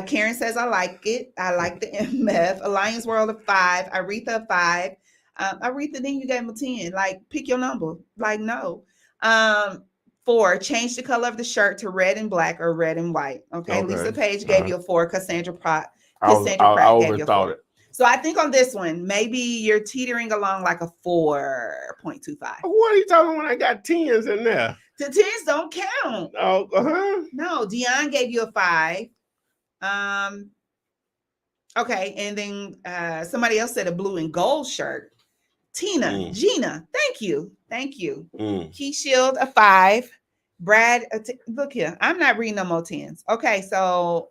Karen says I like it. I like the MF. Alliance World a 5. Aretha a 5. Aretha, then you gave him a 10. Like, pick your number. Like, no. 4, change the color of the shirt to red and black or red and white. Okay. Lisa Page gave you a 4. Cassandra Pratt I gave you a 4. overthought it. So I think on this one, maybe you're teetering along like a 4.25. What are you talking when I got 10s in there? The 10s don't count. Oh, No, Dion gave you a 5. Okay, and then somebody else said a blue and gold shirt. Tina, Gina, thank you. Key Shield a 5. Brad, look here. I'm not reading no more 10s. Okay, so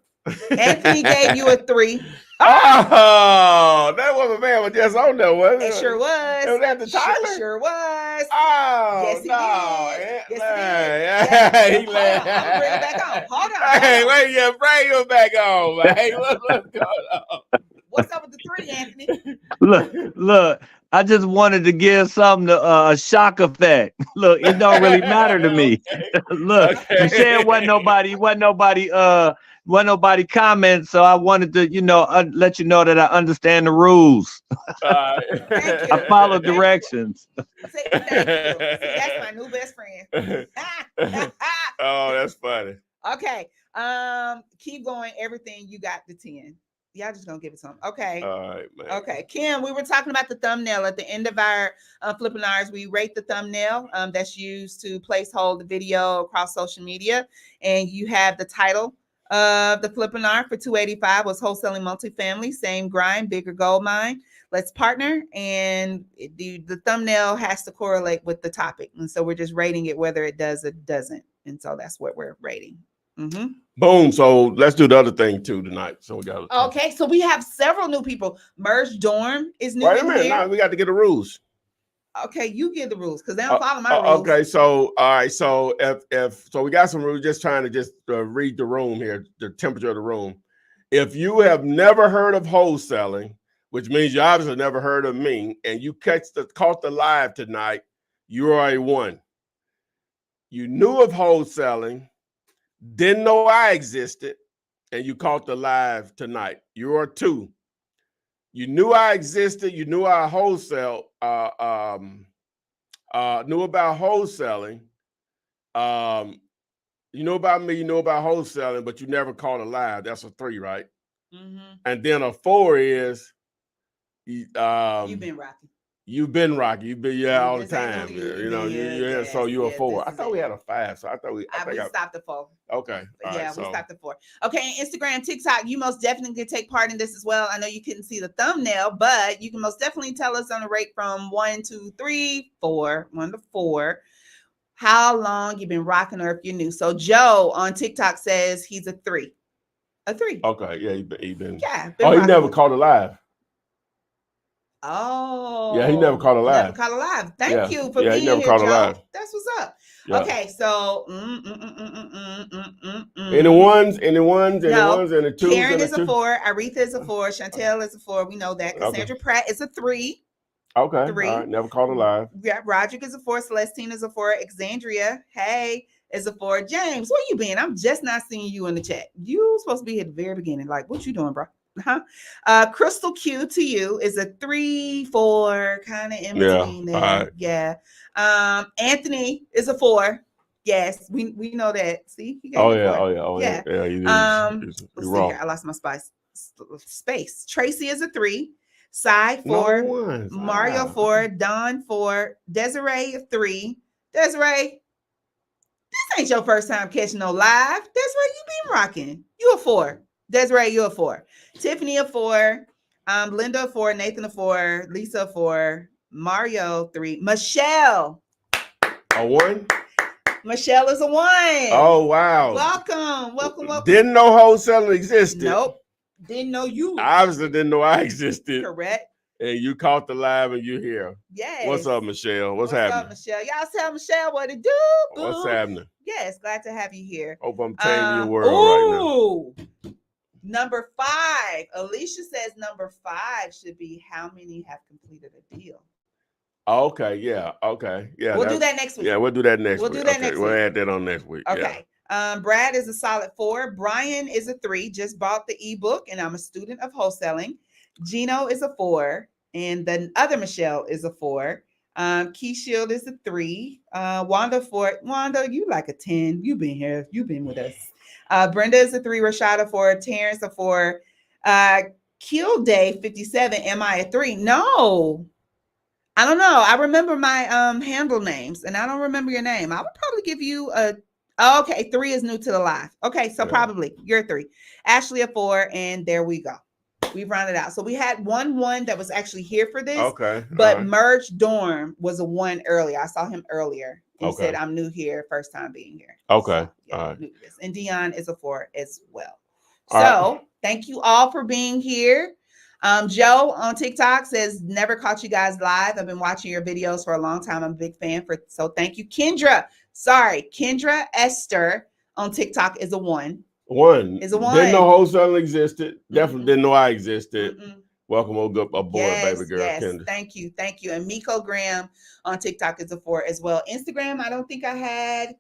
Anthony gave you a 3. Oh, that was a man was just on there, wasn't it? It sure was. It was at the Tyler? Sure was. Oh, Yes, he no. did. Yes, he did. Hold on. I'm bring it back on. Hold on. Hey, wait, yeah, bring him back on, man. Hey, what's going on? What's up with the 3, Anthony? Look. I just wanted to give something to a shock effect. Look, it don't really matter to me. Look, you said wasn't nobody comment, so I wanted to, let you know that I understand the rules. Thank you. I follow directions. Thank you. See, that's my new best friend. Oh, that's funny. Okay. Keep going. Everything you got the 10. Y'all just gonna give it to him. Okay. All right, man. Okay, Kim, we were talking about the thumbnail at the end of our Flippinars. We rate the thumbnail that's used to placehold the video across social media, and you have the title of the Flippinar for 285 was Wholesaling Multifamily, same grind, bigger gold mine. Let's partner, and the thumbnail has to correlate with the topic, and so we're just rating it whether it does or doesn't, and so that's what we're rating. Mm-hmm. Boom. So let's do the other thing too tonight. So we got. Okay, so we have several new people. Merge Dorm is new. Wait a minute. Now we got to get the rules. Okay, you give the rules because they don't follow my rules. Okay, so all right. So if we got some rules, just trying to read the room here, the temperature of the room. If you have never heard of wholesaling, which means you obviously never heard of me, and you caught the live tonight, you already won. You knew of wholesaling. Didn't know I existed, and you caught the live tonight. You are 2. You knew I existed. You knew I knew about wholesaling. You know about me. You know about wholesaling, but you never caught a live. That's a 3, right? Mm-hmm. And then a 4 is you've been rocking. You've been rocking. You've been all the time. So you're a 4. I thought we had a 5. So I thought we stopped at 4. Okay. We stopped at 4. Okay, Instagram, TikTok, you most definitely can take part in this as well. I know you couldn't see the thumbnail, but you can most definitely tell us on a rate from 1 to 3, 4, 1 to 4, how long you've been rocking or if you're new. So Joe on TikTok says he's a 3. A 3. Okay, yeah, he been. Yeah. Oh, he rocking never with it. caught it live. Oh. Yeah, he never caught it live. Never caught it live. Thank you for he being never here, caught it Joe. live. That's what's up. Yeah. Okay, so And the ones, and the ones, and No. the ones, and the twos, Karen and the is a two. 4. Aretha is a 4. Chantel is a 4. We know that. Cassandra Pratt is a 3. Okay. 3. All right. Never caught it live. Yeah. Roderick is a 4. Celestine is a 4. Alexandria, hey, is a 4. James, where you been? I'm just not seeing you in the chat. You supposed to be at the very beginning. Like, what you doing, bro? Huh? Crystal Q to you is a 3, 4, kind of in between there. Right. Yeah. Anthony is a 4. Yes, we know that. See, he Oh got yeah, 4. oh yeah. He's Let's see raw. here. I lost my space. Tracy is a 3. Cy 4. Mario 4. Don 4. Desiree 3. Desiree, this ain't your first time catching no live. Desiree, you been rocking. You a 4. Desiree, you a 4. Tiffany a 4. Linda a 4. Nathan a 4. Lisa a 4. Mario 3. Michelle. A 1. Michelle is a 1. Oh wow. Welcome. Didn't know wholesaling existed. Nope. Didn't know you. Obviously didn't know I existed. Correct. And you caught the live and you here. Yes. What's up, Michelle? What's happening? Up, Michelle? Y'all tell Michelle what to do. Boo. What's happening? Yes, glad to have you here. Hope I'm changing your world right now. Number 5. Alicia says number 5 should be how many have completed a deal. Okay, yeah. Okay. Yeah. We'll do that next week. Yeah, we'll do that next week. We'll do that next week. We'll add that on next week. Okay. Yeah. Brad is a solid 4. Brian is a 3. Just bought the ebook, and I'm a student of wholesaling. Gino is a 4, and the other Michelle is a 4. Keyshield is a 3. Wanda 4. Wanda, you like a 10. You've been here. You've been with us. Brenda is a 3. Rashada 4. Terrence a 4. Kill Day 57. Am I a 3? No. I don't know. I remember my handle names, and I don't remember your name. I would probably give you a. Oh, okay, 3 is new to the live. Okay, so probably you're a 3. Ashley a 4, and there we go. We've rounded out. So we had 1 that was actually here for this. Okay. But Merge Dorm was a 1 earlier. I saw him earlier. He said, I'm new here, first time being here. Okay. So, yeah, all right. new to this. And Dion is a 4 as well. So thank you all for being here. Joe on TikTok says, never caught you guys live. I've been watching your videos for a long time. I'm a big fan. So thank you. Kendra Esther on TikTok is a 1. 1 is a 1. Didn't know wholesaling existed. Definitely didn't know I existed. Welcome aboard, baby girl. Yes, Kendra. Thank you. And Miko Graham on TikTok is a 4 as well. Instagram, I don't think I had.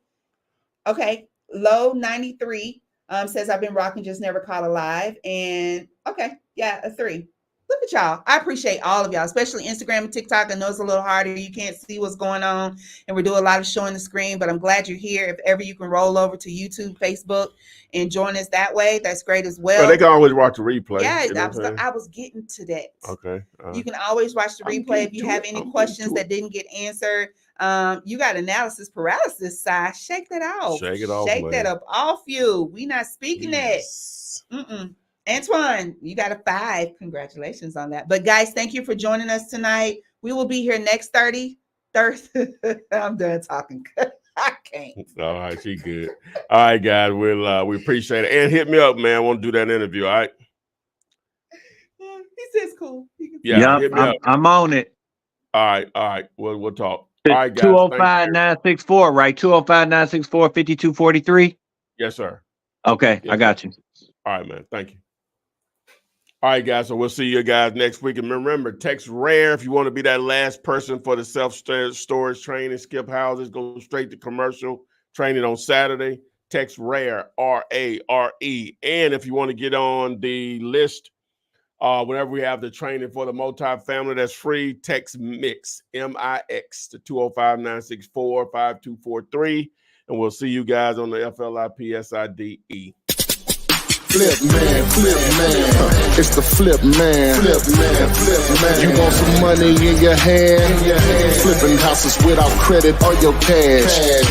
Okay, Low 93 says I've been rocking, just never caught a live. And okay, yeah, a 3. Look at y'all. I appreciate all of y'all, especially Instagram and TikTok. I know it's a little harder. You can't see what's going on, and we're doing a lot of showing the screen, but I'm glad you're here. If ever you can roll over to YouTube, Facebook, and join us that way, that's great as well. Well, they can always watch the replay. Yeah, you know I was getting to that. Okay. You can always watch the replay if you have any questions that didn't get answered. You got analysis paralysis, side. Shake that off. Shake it off. Shake that up off you. We not speaking that. Antoine, you got a 5. Congratulations on that. But guys, thank you for joining us tonight. We will be here next Thursday. I'm done talking. I can't. All right, she good. All right, guys, we appreciate it. And hit me up, man. I want to do that interview. All right. He says cool. Yeah, I'm on it. All right. We'll talk. All right, guys. 205-964, right? 205-964-5243. Yes, sir. Okay, yes, I got you. All right, man. Thank you. All right, guys. So we'll see you guys next week. And remember, text RARE if you want to be that last person for the self-storage training. Skip houses. Go straight to commercial training on Saturday. Text RARE, R-A-R-E. And if you want to get on the list, whenever we have the training for the multifamily, that's free. Text MIX, M-I-X, to 205-964-5243. And we'll see you guys on the FLIPSIDE. Flip man, it's the flip man. You want some money in your hand? Flipping houses without credit or your cash. Yeah.